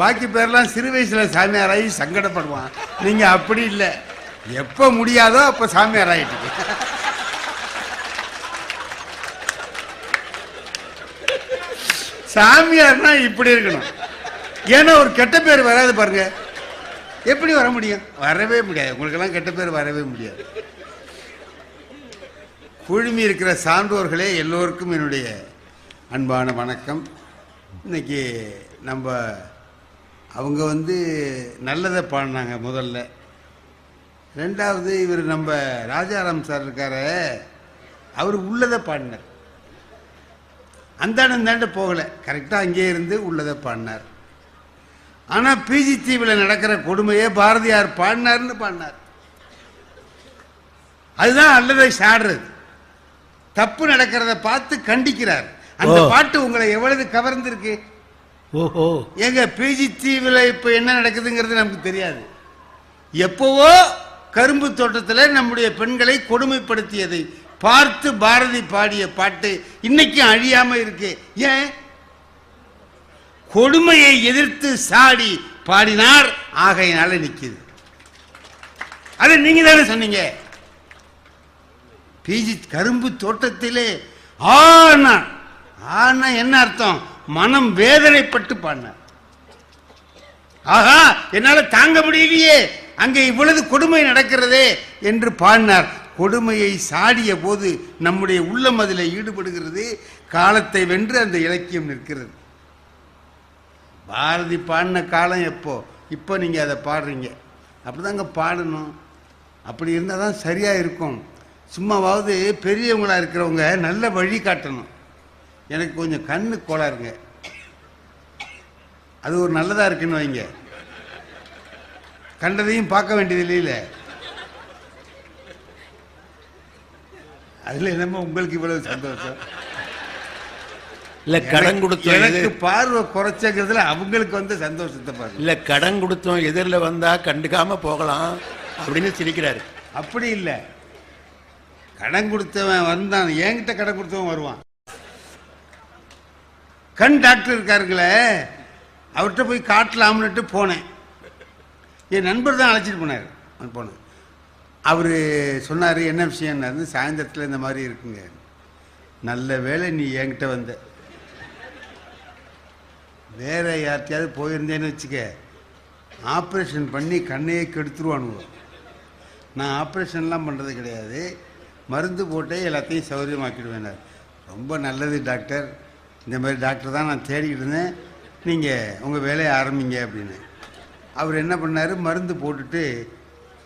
Speaker 3: பாக்கி பேர்லாம் சிறு வயசுல சாமியாராகி சங்கடப்படுவான். நீங்க அப்படி இல்லை, எப்ப முடியாதோ அப்ப சாமியார் ஆயிட்டு. சாமியார்னா இப்படி இருக்கணும். ஏன்னா ஒரு கெட்ட பேர் வராது பாருங்க. எப்படி வர முடியும்? வரவே முடியாது. உங்களுக்கெல்லாம் கெட்ட பேர் வரவே முடியாது. குழுமி இருக்கிற சான்றோர்களே, எல்லோருக்கும் என்னுடைய அன்பான வணக்கம். இன்னைக்கு நம்ம அவங்க நல்லதை பாடினாங்க முதல்ல. ரெண்டாவது இவர் நம்ம ராஜாராம் சார் இருக்கார, அவர் உள்ளதை பாடினார். அந்தாண்ட போகல, கரெக்டா அங்கே இருந்து உள்ளதை பாடினார். ஆனா பிஜி தீவில் நடக்கிற கொடுமையே பாரதியார் பாடினார்னு பாடினார். அதுதான் அல்லதை சாடுறது. தப்பு நடக்கிறத பார்த்து கண்டிக்கிறார். அந்த பாட்டு உங்களை எவ்வளவு கவர்ந்திருக்கு?
Speaker 4: ஓஹோ,
Speaker 3: எங்க பிஜி தீவில் இப்ப என்ன நடக்குதுங்கிறது நமக்கு தெரியாது. எப்பவோ கரும்பு தோட்டத்தில் நம்முடைய பெண்களை கொடுமைப்படுத்தியதை பார்த்து பாரதி பாடிய பாட்டு இன்னைக்கு அழியாம இருக்கு. ஏன்? கொடுமையை எதிர்த்து சாடி பாடினார், ஆகையினால நிக்குது. அதை நீங்க தானே சொன்னீங்க. பிஜி கரும்பு தோட்டத்திலே ஆனா ஆனா என்ன அர்த்தம்? மனம் வேதனைப்பட்டு பாடினார். ஆஹா, என்னால தாங்க முடியலையே, அங்கே இவ்வளவு கொடுமை நடக்கிறதே என்று பாடினார். கொடுமையை சாடிய போது நம்முடைய உள்ளம் அதில் ஈடுபடுகிறது. காலத்தை வென்று அந்த இலக்கியம் நிற்கிறது. பாரதி பாடின காலம் எப்போ? இப்போ நீங்க அதை பாடுறீங்க. அப்படிதாங்க பாடணும். அப்படி இருந்தால் தான் சரியா இருக்கும். சும்மாவாவது பெரியவங்களா இருக்கிறவங்க நல்ல வழி காட்டணும். எனக்கு கொஞ்சம் கண்ணு கோளாறுங்க, அது ஒரு நல்லதா இருக்குன்னு வைங்க. கண்டதையும் பார்க்க வேண்டியது இல்லை. அதுல என்னமோ உங்களுக்கு இவ்வளவு சந்தோஷம்
Speaker 4: இல்ல? கடன் கொடுத்தோம்,
Speaker 3: எனக்கு பார்வை குறைச்சங்கிறதுல அவங்களுக்கு சந்தோஷத்தை பாருங்க.
Speaker 4: இல்ல கடன் கொடுத்தோம் எதிரில் வந்தா கண்டுக்காம போகலாம். அப்படின்னு சிரிக்கிறாரு.
Speaker 3: அப்படி இல்லை, கடன் கொடுத்தவன் வந்தான், என்கிட்ட கடன் கொடுத்தவன் வருவான். கண் டாக்டர் இருக்காருங்களே, அவர்கிட்ட போய் காட்டலாம்னுட்டு போனேன். என் நண்பர் தான் அழைச்சிட்டு போனேன். அவர் சொன்னார், என்ன விஷயம்னாரு, சாயந்தரத்தில் இந்த மாதிரி இருக்குங்க. நல்ல வேளை நீ என்கிட்ட வந்த, வேற யார்கிட்டயாவது போயிருந்தேன்னு வச்சுக்க, ஆப்ரேஷன் பண்ணி கண்ணையே கெடுத்துருவானுங்க. நான் ஆப்ரேஷன்லாம் பண்ணுறது கிடையாது, மருந்து போட்டே எல்லாத்தையும் சௌகரியமாக்கிடுவேன். ரொம்ப நல்லது டாக்டர், இந்த மாதிரி டாக்டர் தான் நான் தேடிக்கிட்டு இருந்தேன், நீங்கள் உங்கள் வேலையை ஆரம்பிங்க அப்படின்னு. அவர் என்ன பண்ணார், மருந்து போட்டுட்டு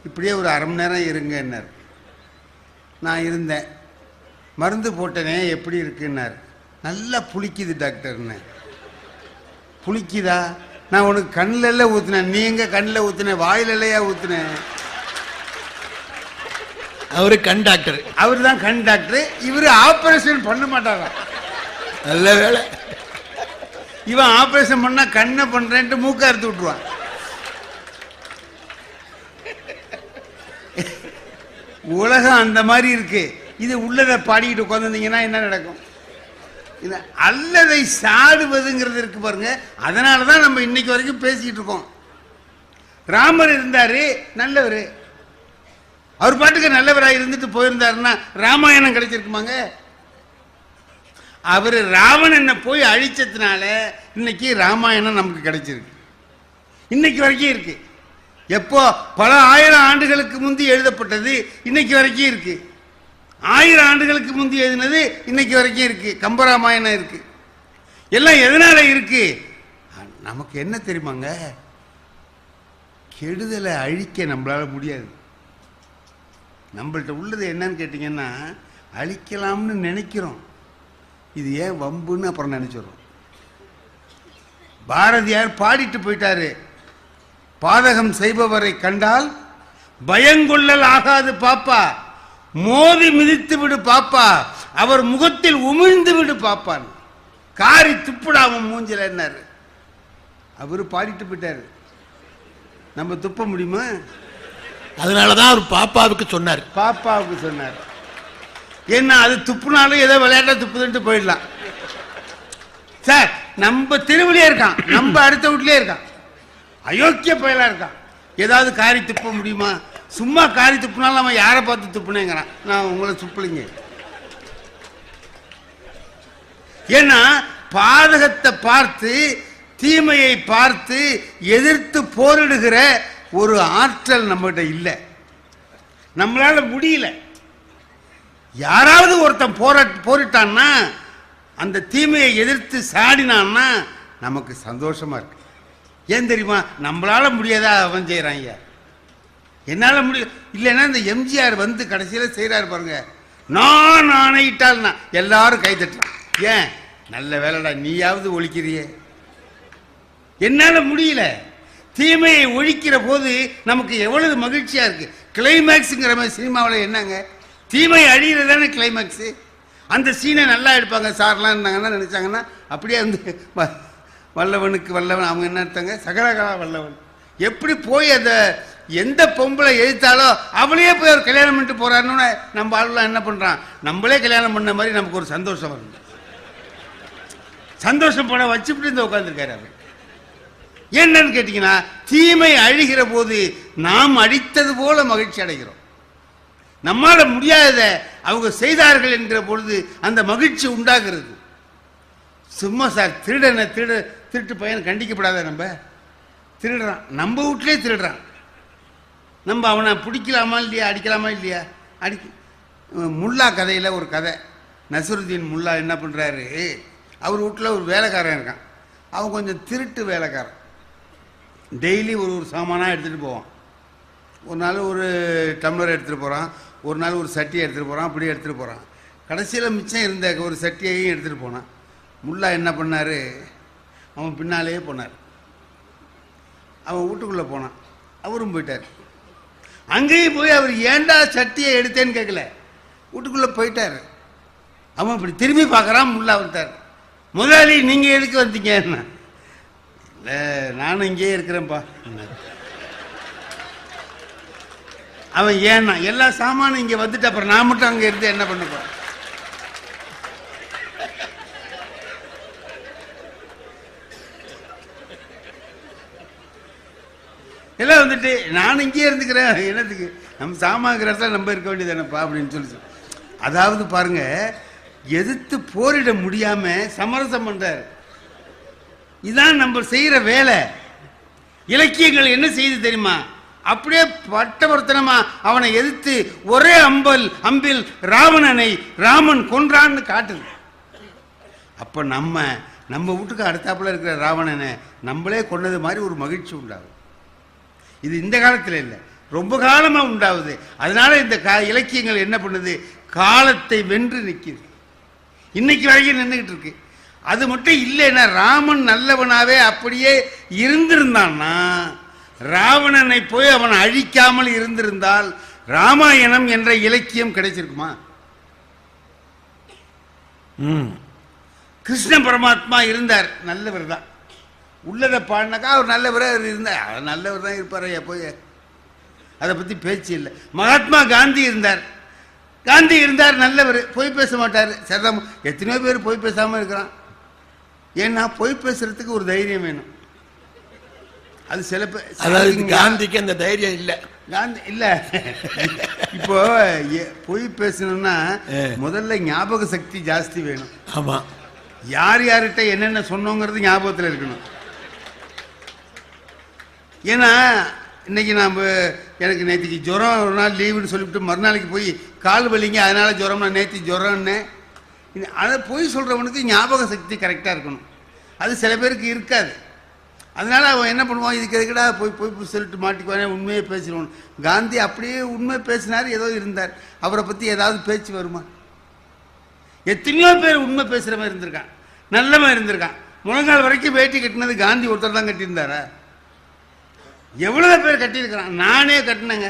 Speaker 3: இப்படியே ஒரு அரை மணி நேரம் இருங்கன்னார். நான் இருந்தேன். மருந்து போட்டனே எப்படி இருக்குன்னார். நல்லா புளிக்குது டாக்டர்னு. புளிக்குதா? நான் உனக்கு கண்ணில் எல்லாம் ஊற்றுனேன், நீ எங்கே கண்ணில் ஊற்றுனேன், வாயில் இல்லையா ஊற்றுனேன்?
Speaker 4: அவரு கண் டாக்டர்.
Speaker 3: அவர் தான் கண் டாக்டர். இவர் ஆபரேஷன் பண்ண மாட்டாரா?
Speaker 4: நல்ல வேலை.
Speaker 3: இவன் ஆபரேஷன் பண்ணா கண்ணை பண்றேன்ட்டு மூக்க அறுத்து விட்டுருவான். உலகம் அந்த மாதிரி இருக்கு. இது உள்ளதை பாடிக்கிட்டு உட்காந்துருந்தீங்கன்னா என்ன நடக்கும்? இது அல்லதை சாடுவதுங்கிறது இருக்கு பாருங்க. அதனாலதான் நம்ம இன்னைக்கு வரைக்கும் பேசிக்கிட்டு இருக்கோம். ராமர் இருந்தாரு, நல்லவர். அவர் பாட்டுக்கு நல்லவராக இருந்துட்டு போயிருந்தாருன்னா ராமாயணம் கிடைச்சிருக்குமாங்க? அவர் ராவணனை போய் அழிச்சதுனால இன்னைக்கு ராமாயணம் நமக்கு கிடைச்சிருக்கு. இன்னைக்கு வரைக்கும் இருக்கு. எப்போ பல ஆயிரம் ஆண்டுகளுக்கு முந்தி எழுதப்பட்டது இன்னைக்கு வரைக்கும் இருக்கு. 1000 ஆண்டுகளுக்கு முந்தி எழுதினது இன்னைக்கு வரைக்கும் இருக்கு. கம்பராமாயணம் இருக்கு. எல்லாம் எதனால இருக்கு? நமக்கு என்ன தெரியுமாங்க, கெடுதலை அழிக்க நம்மளால முடியாது. நம்மள்ட்ட உள்ளது என்னன்னு கேட்டீங்கன்னா, அழிக்கலாம்னு நினைக்கிறோம். இது ஏன் வம்புன்னு அப்புறம் நினைச்சிடறோம். பாரதியார் பாடிட்டு போயிட்டாரு, பாதகம் செய்பவரை கண்டால் பயங்கொள்ளல் ஆகாது பாப்பா, மோதி மிதித்து விடு பாப்பா, அவர் முகத்தில் உமிழ்ந்து விடு பாப்பான், காரி துப்புடாம மூஞ்சில என்னாரு. அவரு பாடிட்டு போயிட்டாரு. நம்ம துப்ப முடியுமா?
Speaker 4: அதனாலதான் அவர் பாப்பாவுக்கு சொன்னார்.
Speaker 3: பாப்பாவுக்கு சொன்னார். ஏன்னா அது துப்புனாலும் ஏதோ விளையாட்டா துப்புதுன்ட்டு போயிடலாம். சார், நம்ம தெருவிலே இருக்கான், நம்ம அடுத்த வீட்லயே இருக்கான், அயோக்கிய பயலா இருக்கான். ஏதாவது காரி துப்ப முடியுமா? சும்மா காரி துப்புனாலும் அவன் யாரை பார்த்து துப்புனேங்கிறான். நான் உங்களை துப்பலிங்க. ஏன்னா பாதகத்தை பார்த்து தீமையை பார்த்து எதிர்த்து போரிடுகிற ஒரு ஆற்றல் நம்மகிட்ட இல்லை. நம்மளால முடியல. யாராவது ஒருத்தன் போரிட்டான்னா, அந்த தீமையை எதிர்த்து சாடினான்னா நமக்கு சந்தோஷமா இருக்கு. ஏன் தெரியுமா? நம்மளால முடியாதா அவன் செய்யறாங்க, என்னால முடியும். இல்லைன்னா இந்த எம்ஜிஆர் வந்து கடைசியில் செய்யறாரு பாருங்க, நான் ஆணையிட்டால்னா எல்லாரும் கை தட்டுறான். ஏன்? நல்ல வேலைடா, நீயாவது ஒழிக்கிறியே. என்னால முடியல. தீமையை ஒழிக்கிற போது நமக்கு எவ்வளவு மகிழ்ச்சியா இருக்கு. கிளைமேக்ஸுங்கிற மாதிரி சினிமாவில் என்னங்க, தீமை அழிகிறதானே கிளைமேக்ஸ். அந்த சீனை நல்லா எடுப்பாங்க சார்லாம் இருந்தாங்கன்னா நினைச்சாங்கன்னா, அப்படியே வந்து வல்லவனுக்கு வல்லவன், அவங்க என்ன எடுத்தாங்க, சகலகலா வல்லவன். எப்படி போய் அந்த எந்த பொம்பளை எழுத்தாலோ அவளையே போய் அவர் கல்யாணம் பண்ணிட்டு போறாருன்னு நம்ம ஆளுலாம் என்ன பண்றான், நம்மளே கல்யாணம் பண்ண மாதிரி நமக்கு ஒரு சந்தோஷம் வரும். சந்தோஷம் போட வச்சுட்டு இந்த உட்காந்துருக்காரு அவர். என்னன்னு கேட்டீங்கன்னா, தீமை அழிகிற போது நாம் அடித்தது போல மகிழ்ச்சி அடைகிறோம். நம்மால முடியாத அவங்க செய்தார்கள் என்கிற பொழுது அந்த மகிழ்ச்சி உண்டாகிறது. சும்மா சார், திருட்டு பையன் கண்டிக்கப்படாத, நம்ம திருடுறான், நம்ம வீட்டிலே திருடுறான், நம்ம அவனை பிடிக்கலாமா இல்லையா, அடிக்கலாமா இல்லையா? முல்லா கதையில் ஒரு கதை. நசருதீன் முல்லா என்ன பண்ணுறாரு, அவர் வீட்டில் ஒரு வேலைக்காரன் இருக்கான். அவன் கொஞ்சம் திருட்டு வேலைக்காரன். டெய்லி ஒரு சாமானாக எடுத்துகிட்டு போவான். ஒரு நாள் ஒரு டம்ளர் எடுத்துகிட்டு போகிறான், ஒரு நாள் ஒரு சட்டியை எடுத்துகிட்டு போகிறான், அப்படியே எடுத்துகிட்டு போகிறான். கடைசியில் மிச்சம் இருந்த ஒரு சட்டியையும் எடுத்துகிட்டு போனான். முல்லா என்ன பண்ணார், அவன் பின்னாலேயே போனார். அவன் வீட்டுக்குள்ளே போனான், அவரும் போயிட்டார். அங்கேயும் போய் அவர் ஏண்டா சட்டியை எடுத்தேன்னு கேட்கல, வீட்டுக்குள்ளே போயிட்டார். அவன் இப்படி திரும்பி பார்க்குறான். முல்லா வந்துட்டார். முதலாளி, நீங்கள் எதுக்கு வந்தீங்க? என்ன, இல்லை நானும் இங்கேயே இருக்கிறேன்ப்பா. அவன் ஏன்னா எல்லா சாமானும் இங்க வந்துட்டு அப்புறம் நான் மட்டும் அங்க இருந்து என்ன பண்ண போறேன்? எல்லாம் வந்துட்டு நான் இங்கேயே இருந்துக்கிறேன், என்னத்துக்கு நம்ம சாமாங்கிற இடத்துல நம்ம இருக்க வேண்டியதானப்பா அப்படின்னு சொல்லி. அதாவது பாருங்க, எதிர்த்து போரிட முடியாம சமரசம் பண்றாரு. இதான் நம்ம செய்யற வேலை. இலக்கியங்கள் என்ன செய்து தெரியுமா? அப்படியே பட்டவர்த்தனமா அவனை எதிர்த்து ஒரே அம்பில் ராவணனை ராமன் கொன்றான்னு காட்டுது. அப்ப நம்ம வீட்டுக்கு அடுத்தாப்புல இருக்கிற ராவணனை நம்மளே கொண்டது மாதிரி ஒரு மகிழ்ச்சி உண்டாகும். இது இந்த காலத்துல இல்லை, ரொம்ப காலமா உண்டாகுது. அதனால இந்த இலக்கியங்கள் என்ன பண்ணுது? காலத்தை வென்று நிற்குது, இன்னைக்கு வரைக்கும் நின்றுகிட்டு இருக்கு. அது மட்டும் இல்லைன்னா ராமன் நல்லவனாவே அப்படியே இருந்திருந்தான்னா, ராவணனை போய் அவன் அழிக்காமல் இருந்திருந்தால் ராமாயணம் என்ற இலக்கியம் கிடைச்சிருக்குமா? கிருஷ்ண பரமாத்மா இருந்தார், நல்லவர் தான். உள்ளதை பாடினாக்கா அவர் நல்லவராக இருந்தார், நல்லவர் தான் இருப்பார். போய் அதை பற்றி பேச்சு இல்லை. மகாத்மா காந்தி இருந்தார், நல்லவர், பொய் பேச மாட்டார். சரிதான், எத்தனையோ பேர் பொய் பேசாமல் இருக்கிறான். ஏன்னா பொய் பேசுறதுக்கு ஒரு தைரியம் வேணும். அது சில பேர்,
Speaker 4: அதாவது காந்திக்கு அந்த தைரியம் இல்லை.
Speaker 3: காந்தி இல்ல, இப்போ பொய் பேசணும்னா முதல்ல ஞாபக சக்தி ஜாஸ்தி வேணும்.
Speaker 4: ஆமா,
Speaker 3: யார் யார்கிட்ட என்னென்ன சொன்னோங்கிறது ஞாபகத்தில் இருக்கணும். ஏன்னா இன்னைக்கு எனக்கு நேற்றுக்கு ஜுரம், ஒரு நாள் லீவுன்னு சொல்லிவிட்டு மறுநாளைக்கு போய் கால் வலிங்க அதனால ஜுரம்னா நேற்று ஜுரம்னு, அதை போய் சொல்றவனுக்கு ஞாபக சக்தி கரெக்டாக இருக்கணும். அது சில பேருக்கு இருக்காது. அதனால அவன் என்ன பண்ணுவான், இதுக்கு எதுக்கடா போய் சொல்லிட்டு மாட்டிக்குவானே, உண்மையை பேசிடுவான். காந்தி அப்படியே உண்மை பேசினார், ஏதோ இருந்தார். அவரை பற்றி ஏதாவது பேச்சு வருமா? எத்தனையோ பேர் உண்மை பேசுகிற மாதிரி இருந்திருக்கான், நல்லவன் இருந்திருக்கான். முழங்கால் வரைக்கும் வேட்டி கட்டினது காந்தி ஒருத்தர் தான் கட்டியிருந்தாரா? எவ்வளோ பேர் கட்டியிருக்கிறான். நானே கட்டினேங்க,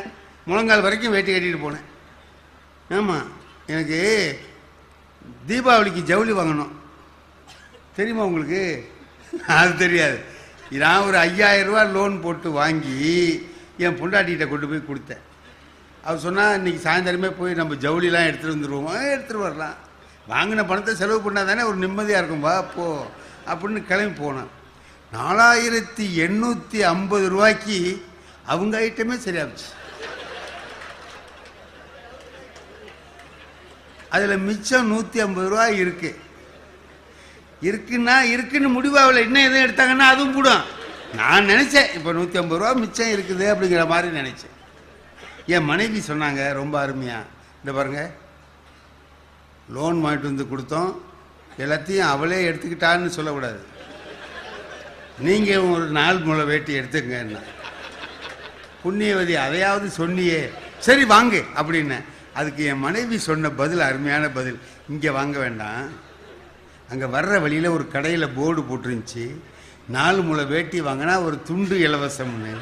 Speaker 3: முழங்கால் வரைக்கும் வேட்டி கட்டிட்டு போனேன். ஆமாம், எனக்கு தீபாவளிக்கு ஜவுளி வாங்கணும், தெரியுமா உங்களுக்கு? அது தெரியாது. நான் ஒரு 5000 ரூபா லோன் போட்டு வாங்கி என் பொண்டாட்டிகிட்ட கொண்டு போய் கொடுத்தேன். அவர் சொன்னால் இன்னைக்கு சாயந்தரமே போய் நம்ம ஜவுளிலாம் எடுத்துகிட்டு வந்துடுவோம். எடுத்துகிட்டு வரலாம், வாங்கின பணத்தை செலவு பண்ணால் தானே ஒரு நிம்மதியாக இருக்கும், வா போ அப்படின்னு கிளம்பி போனேன். 4850 ரூபாய்க்கு அவங்க ஐட்டமே சரியாச்சு. அதில் மிச்சம் 150 ரூபாய் இருக்குன்னு முடிவாவில். இன்னும் எதுவும் எடுத்தாங்கன்னா அதுவும் கூடும். நான் நினைச்சேன் இப்போ 150 ரூபா மிச்சம் இருக்குது அப்படிங்கிற மாதிரி நினைச்சேன். என் மனைவி சொன்னாங்க ரொம்ப அருமையா, இந்த பாருங்க, லோன் வாங்கிட்டு வந்து கொடுத்தோம், எல்லாத்தையும் அவளே எடுத்துக்கிட்டான்னு சொல்லக்கூடாது, நீங்க ஒரு 4 முளை வேட்டி எடுத்துக்கங்க. புண்ணியவதி, அதையாவது சொன்னியே, சரி வாங்க அப்படின்னு. அதுக்கு என் மனைவி சொன்ன பதில் அருமையான பதில். இங்கே வாங்க வேண்டாம், அங்கே வர்ற வழியில் ஒரு கடையில் போர்டு போட்டுருந்துச்சு, 4 முளை வேட்டி வாங்கினா ஒரு துண்டு இலவசம்னு.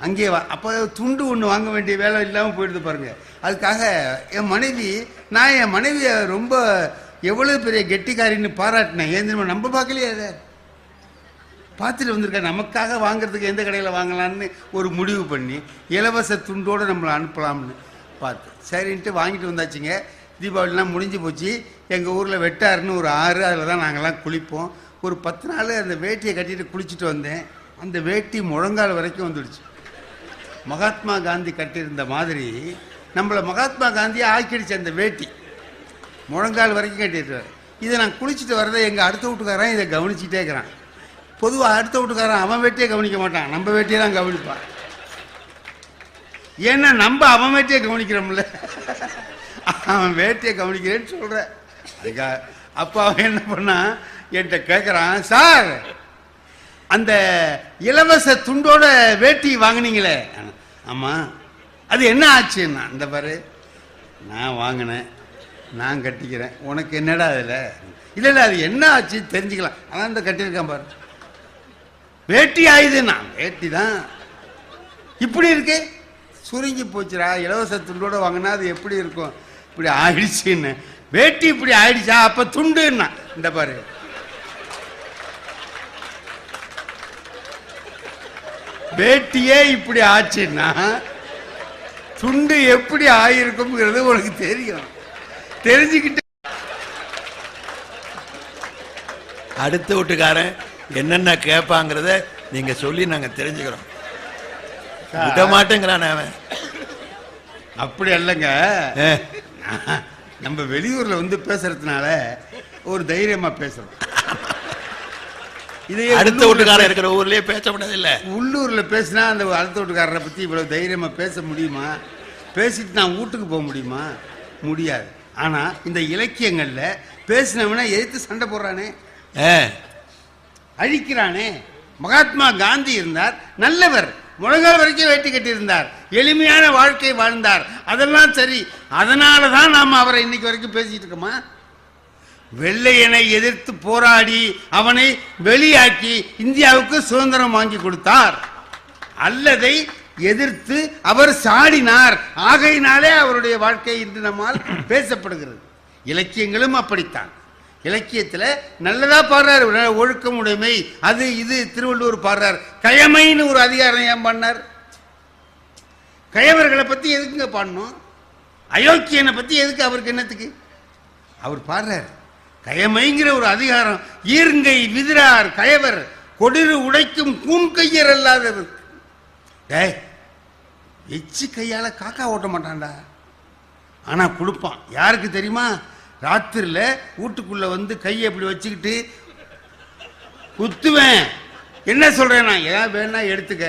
Speaker 3: அங்கே அப்போ துண்டு ஒன்று வாங்க வேண்டிய வேலை இல்லாமல் போயிடுது பாருங்க. அதுக்காக என் மனைவியை ரொம்ப எவ்வளோ பெரிய கெட்டிக்காரின்னு பாராட்டினேன். ஏன் தெரியுமா? நம்ம பார்க்கலையே, அதை பார்த்துட்டு வந்திருக்கேன். நமக்காக வாங்குறதுக்கு எந்த கடையில் வாங்கலான்னு ஒரு முடிவு பண்ணி இலவச துண்டோடு நம்மளை அனுப்பலாம்னு பார்த்து சரின்ட்டு வாங்கிட்டு வந்தாச்சுங்க. தீபாவளிலாம் முடிஞ்சு போச்சு. எங்கள் ஊரில் வெட்டாருன்னு ஒரு ஆறு, அதில் தான் நாங்கள்லாம் குளிப்போம். ஒரு 10 நாள் அந்த வேட்டியை கட்டிட்டு குளிச்சுட்டு வந்தேன். அந்த வேட்டி முழங்கால் வரைக்கும் வந்துடுச்சு. மகாத்மா காந்தி கட்டியிருந்த மாதிரி நம்மளை மகாத்மா காந்தியை ஆக்கிடுச்சு அந்த வேட்டி, முழங்கால் வரைக்கும் கட்டிட்டு. இதை நான் குளிச்சுட்டு வரதை எங்கள் அடுத்த வீட்டுக்காரன் இதை கவனிச்சுட்டே இருக்கிறான். பொதுவாக அடுத்த வீட்டுக்காரன் அவன் வேட்டியை கவனிக்க மாட்டான், நம்ம வேட்டியை தான் கவனிப்பான். ஏன்னா நம்ம அவன் வேட்டியை கவனிக்கிறோம்ல, அவன் வேட்டியை கவனிக்கிறேன்னு சொல்கிறேன். அதுக்காக அப்போ அவன் என்ன பண்ணான், என்கிட்ட கேட்குறான், சார் அந்த இலவச துண்டோட வேட்டி வாங்கினீங்களே, ஆமாம், அது என்ன ஆச்சுன்னா, இந்த பாரு நான் வாங்கினேன், நான் கட்டிக்கிறேன், உனக்கு என்னடா அதில்? இல்லை அது என்ன ஆச்சு தெரிஞ்சுக்கலாம், அதான் இந்த கட்டியிருக்கான் பாரு, வேட்டி ஆயுதுன்னா. வேட்டி தான் இப்படி இருக்கு, சுருங்கி போச்சுடா. இலவச துண்டோட வாங்கினா அது எப்படி இருக்கும்? இப்படி ஆயிடுச்சுன்னு. வேட்டி இப்படி ஆயிடுச்சா, அப்ப துண்டுன்னா. இந்த பாரு, வேட்டியே இப்படி ஆச்சுன்னா துண்டு எப்படி ஆயிருக்கும்ங்கிறது உனக்கு தெரியும். தெரிஞ்சுக்கிட்டு
Speaker 4: அடுத்த வீட்டுக்காரன் என்னென்ன கேட்பாங்கிறத நீங்க சொல்லி நாங்க தெரிஞ்சுக்கிறோம். விட மாட்டேங்கிறான் அவன்.
Speaker 3: அப்படி அல்லங்க, நம்ம வெளியூர்ல வந்து பேசுறதுனால ஒரு தைரியமா பேசுறோம். இதே
Speaker 4: அடுத்த வீட்டுக்காரன் இருக்கிற ஊர்லயே பேச முடியாது இல்ல.
Speaker 3: உள்ளூர்ல பேசினா அந்த அடுத்த வீட்டுக்காரரை பத்தி இவ்வளவு தைரியமா பேச முடியுமா? பேசிட்டு நான் வீட்டுக்கு போக முடியுமா? முடியாது. ஆனா இந்த இலக்கியங்கள்ல பேசினவன எதிர்த்து சண்டை போடுறானே, அழிக்கிறானே. மகாத்மா காந்தி இருந்தார், நல்லவர், முழங்கால் வரைக்கும் வேட்டி கட்டியிருந்தார், எளிமையான வாழ்க்கை வாழ்ந்தார், அதெல்லாம் சரி. அதனாலதான் நாம அவரை இன்னைக்கு வரைக்கும் பேசிட்டு இருக்கோமா? வெள்ளையனை எதிர்த்து போராடி அவனை வெளியாக்கி இந்தியாவுக்கு சுதந்திரம் வாங்கி கொடுத்தார். அல்லதை எதிர்த்து அவர் சாடினார். ஆகையினாலே அவருடைய வாழ்க்கை இன்று நம்மால் பேசப்படுகிறது. இலக்கியங்களும் அப்படித்தான். இலக்கியத்தில் நல்லதா பாடுறாரு, ஒழுக்கம் உடைமை, அது இது. திருவள்ளுவர் பாடுறார், கயமைன்னு ஒரு அதிகாரம் ஏன் பாடினார்? கயவர்களை பத்தி எதுக்குங்க பாடணும்? அயோக்கியனை பத்தி எதுக்கு? அவருக்கு என்னத்துக்கு? அவர் பாடுறார் கயமைங்கிற ஒரு அதிகாரம். ஈர்ங்கை விதிரார் கயவர் கொடிறு உடைக்கும் கூன் கையர் அல்லாதவர். எச்சி கையால காக்கா ஓட்ட மாட்டான்டா, ஆனா கொடுப்பான். யாருக்கு தெரியுமா? ராத்திரில வீட்டுக்குள்ள வந்து கையை அப்படி வச்சுக்கிட்டு குத்துவேன். என்ன சொல்றேன் நான்? ஏதாவது வேணா எடுத்துக்க,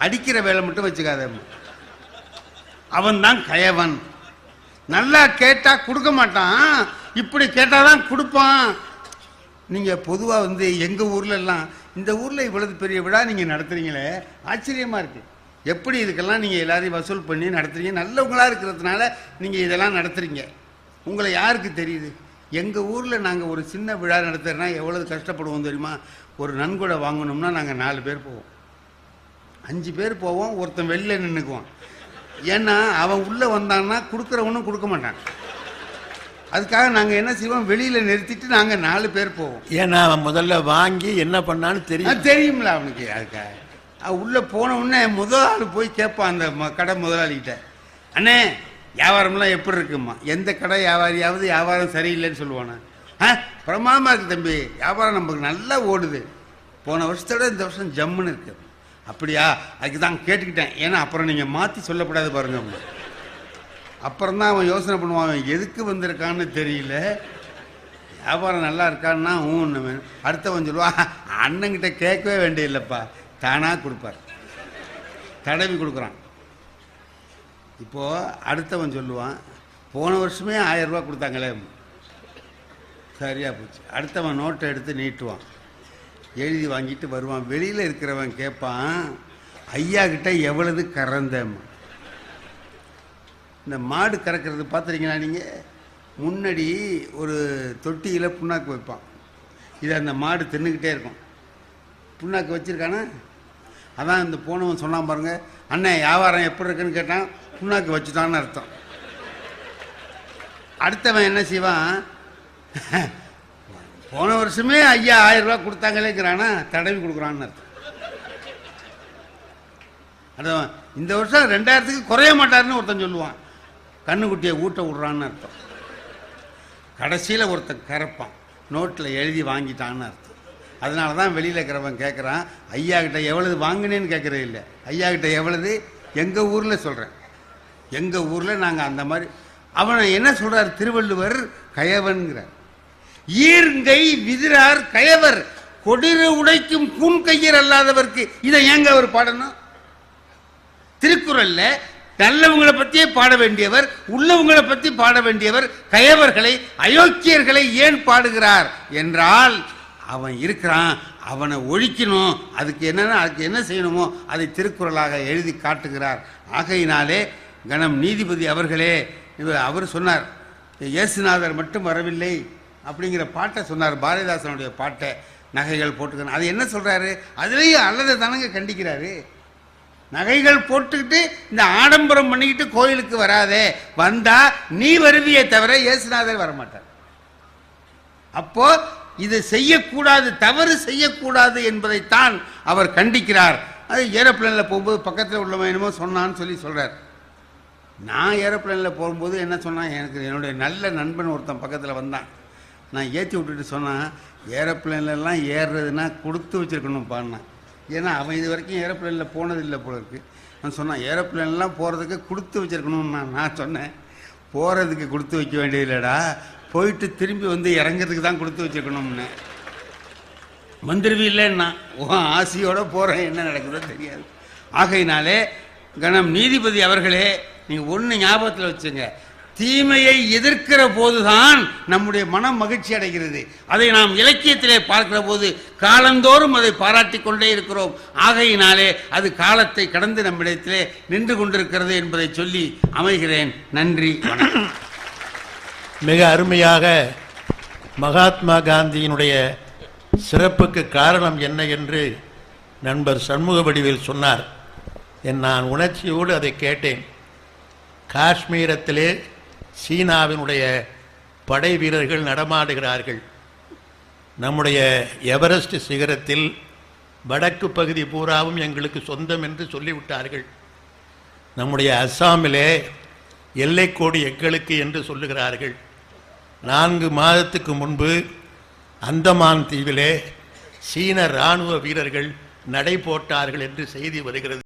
Speaker 3: அடிக்கிற வேலை மட்டும் வச்சுக்காத. அவன் தான் கயவன். நல்லா கேட்டா கொடுக்க மாட்டான், இப்படி கேட்டாதான் கொடுப்பான். நீங்க பொதுவா வந்து எங்க ஊர்ல எல்லாம், இந்த ஊர்ல இவ்வளவு பெரிய விழா நீங்க நடத்துறீங்களே, ஆச்சரியமா இருக்கு. எப்படி இதுக்கெல்லாம் நீங்க எல்லாரையும் வசூல் பண்ணி நடத்துறீங்க? நல்லவங்களா இருக்கிறதுனால நீங்க இதெல்லாம் நடத்துறீங்க. உங்களை யாருக்கு தெரியுது? எங்க ஊர்ல நாங்க ஒரு சின்ன விழா நடத்துறோம்னா எவ்வளவு கஷ்டப்படுவோம் தெரியுமா? ஒரு நன்கொடை வாங்கணும்னா நாங்க 4 பேர் போவோம், 5 பேர் போவோம். ஒருத்தன் வெளில நின்றுக்குவான். ஏன்னா அவன் உள்ள வந்தான்னா கொடுக்குறவனும் கொடுக்க மாட்டான். அதுக்காக நாங்க என்ன செய்வோம்? வெளியில நிறுத்திட்டு நாங்க 4 பேர் போவோம்.
Speaker 4: ஏன்னா அவன் முதல்ல வாங்கி என்ன பண்ணான்னு
Speaker 3: தெரியும்ல அவனுக்கு. அதுக்காக உள்ள போன உடனே முதல் ஆள் போய் கேட்பான் அந்த கடை முதலாளிகிட்ட, அண்ணே வியாபாரம்லாம் எப்படி இருக்குமா? எந்த கடை வியாபாரியாவது வியாபாரம் சரியில்லைன்னு சொல்லுவானா? பிரமாதமா இருக்கு தம்பி, வியாபாரம் நமக்கு நல்லா ஓடுது, போன வருஷத்தோட இந்த வருஷம் ஜம்முன்னு இருக்கு. அப்படியா? அதுக்கு தான் கேட்டுக்கிட்டேன். ஏன்னா அப்புறம் நீங்க மாத்தி சொல்லக்கூடாது பாருங்க. அப்புறம் தான் அவன் யோசனை பண்ணுவான், எதுக்கு வந்திருக்கான்னு தெரியல, வியாபாரம் நல்லா இருக்கான்னா ஒன்று. அடுத்தவன் சொல்லுவான், அண்ணங்கிட்ட கேட்கவே வேண்டியதில்லைப்பா, தானா கொடுப்பார், தடவி கொடுக்குறான். இப்போ அடுத்தவன் சொல்லுவான், போன வருஷமே 1000 ரூபா கொடுத்தாங்களே, சரியா போச்சு. அடுத்தவன் நோட்டை எடுத்து நீட்டுவான், எழுதி வாங்கிட்டு வருவான். வெளியில் இருக்கிறவன் கேட்பான், ஐயா கிட்ட எவ்வளவு கறந்தேன்? இந்த மாடு கறக்கிறது பார்த்துருக்கீங்களா நீங்கள்? முன்னாடி ஒரு தொட்டியில் புண்ணாக்கு வைப்பான், இதை அந்த மாடு தின்னுக்கிட்டே இருக்கும். புண்ணாக்கு வச்சுருக்கானா? அதான் இந்த போனவன் சொன்னான் பாருங்க, அண்ணன் வியாபாரம் எப்படி இருக்குன்னு கேட்டான், புண்ணாக்கு வச்சுட்டான்னு அர்த்தம். அடுத்தவன் என்ன செய்வான், போன வருஷமே ஐயா 1000 ரூபா கொடுத்தாங்களேங்கிறானா, தடவி கொடுக்குறான்னு அர்த்தம். அதான் இந்த வருஷம் 2000க்கு குறைய மாட்டாருன்னு ஒருத்தன் சொல்லுவான், கண்ணுக்குட்டியை ஊட்ட விடுறான்னு அர்த்தம். கடைசியில் ஒருத்தன் கறப்பான், நோட்டில் எழுதி வாங்கிட்டான்னு அர்த்தம். அதனால தான் வெளியில் இருக்கிறவன் கேட்குறான், ஐயா கிட்ட எவ்வளவு வாங்கினேன்னு கேட்குறது இல்லை, ஐயா கிட்ட எவ்வளவு. எங்கள் ஊரில் சொல்கிறேன், எங்கள் ஊரில் நாங்கள் அந்த மாதிரி. அவனை என்ன சொல்கிறார் திருவள்ளுவர்? கயவன்கிறார். ஈர்ங்கை விதிரார் கயவர் கொடிறு உடைக்கும் கூன் கையர் அல்லாதவர்க்கு. இதை ஏங்க அவர் பாடணும்? திருக்குறள்ல நல்லவங்களை பற்றியே பாட வேண்டியவர், உள்ளவங்களை பற்றி பாட வேண்டியவர் கயவர்களை, அயோக்கியர்களை ஏன் பாடுகிறார் என்றால், அவன் இருக்கிறான், அவனை ஒழிக்கணும், அதுக்கு என்னன்னா அதுக்கு என்ன செய்யணுமோ அதை திருக்குறளாக எழுதி காட்டுகிறார். ஆகையினாலே கணம் நீதிபதி அவர்களே, அவர் சொன்னார், இயேசுநாதர் மட்டும் வரவில்லை அப்படிங்கிற பாட்டை சொன்னார், பாரதிதாசனுடைய பாட்டை, நகைகள் போட்டுக்கணும். அது என்ன சொல்றாரு? அதுலேயும் அல்லதை தானங்க கண்டிக்கிறாரு. நகைகள் போட்டுக்கிட்டு இந்த ஆடம்பரம் பண்ணிக்கிட்டு கோயிலுக்கு வராதே, வந்தா நீ வருவியே தவிர இயேசுநாதர் வரமாட்டார். அப்போ இது செய்யக்கூடாது, தவறு செய்யக்கூடாது என்பதைத்தான் அவர் கண்டிக்கிறார். அது ஏரோப்ளேனில் போகும்போது பக்கத்தில் உள்ளவன் என்னமோ சொன்னான்னு சொல்கிறார். நான் ஏரோப்ளேனில் போகும்போது என்ன சொன்னான், எனக்கு என்னுடைய நல்ல நண்பன் ஒருத்தன் பக்கத்தில் வந்தான். நான் ஏற்றி விட்டுட்டு சொன்னான், ஏரோப்ளேன்லலாம் ஏறுறதுன்னா கொடுத்து வச்சுருக்கணும்ப்பான்னா. ஏன்னா அவன் இது வரைக்கும் ஏரோப்ளேனில் போனதில்லை போல இருக்கு. நான் சொன்னான், ஏரோப்ளேன்லாம் போகிறதுக்கு கொடுத்து வச்சுருக்கணும்னா. நான் சொன்னேன், போகிறதுக்கு கொடுத்து வைக்க வேண்டியதில்லடா, போயிட்டு திரும்பி வந்து இறங்கிறதுக்கு தான் கொடுத்து வச்சுருக்கணும்னு. வந்துருவில்லைன்னா உன் ஆசையோடு போகிறேன், என்ன நடக்குதோ தெரியாது. ஆகையினாலே கணம் நீதிபதி அவர்களே, நீங்கள் ஒன்று ஞாபகத்தில் வச்சுங்க, தீமையை எதிர்க்கிற போதுதான் நம்முடைய மனம் மகிழ்ச்சி அடைகிறது. அதை நாம் இலக்கியத்திலே பார்க்கிற போது காலந்தோறும் அதை பாராட்டி கொண்டே இருக்கிறோம். ஆகையினாலே அது காலத்தை கடந்து நம்மிடத்திலே நின்று கொண்டிருக்கிறது என்பதை சொல்லி அமைகிறேன். நன்றி, வணக்கம்.
Speaker 4: மிக அருமையாக மகாத்மா காந்தியினுடைய சிறப்புக்கு காரணம் என்ன என்று நண்பர் சண்முக வடிவேல் சொன்னார். நான் உணர்ச்சியோடு அதை கேட்டேன். காஷ்மீரத்திலே சீனாவினுடைய படை வீரர்கள் நடமாடுகிறார்கள். நம்முடைய எவரெஸ்ட் சிகரத்தில் வடக்கு பகுதி பூராவும் எங்களுக்கு சொந்தம் என்று சொல்லிவிட்டார்கள். நம்முடைய அஸ்ஸாமிலே எல்லைக்கோடு எங்களுக்கு என்று சொல்லுகிறார்கள். 4 மாதத்துக்கு முன்பு அந்தமான் தீவிலே சீன இராணுவ வீரர்கள் நடை போட்டார்கள் என்று செய்தி வருகிறது.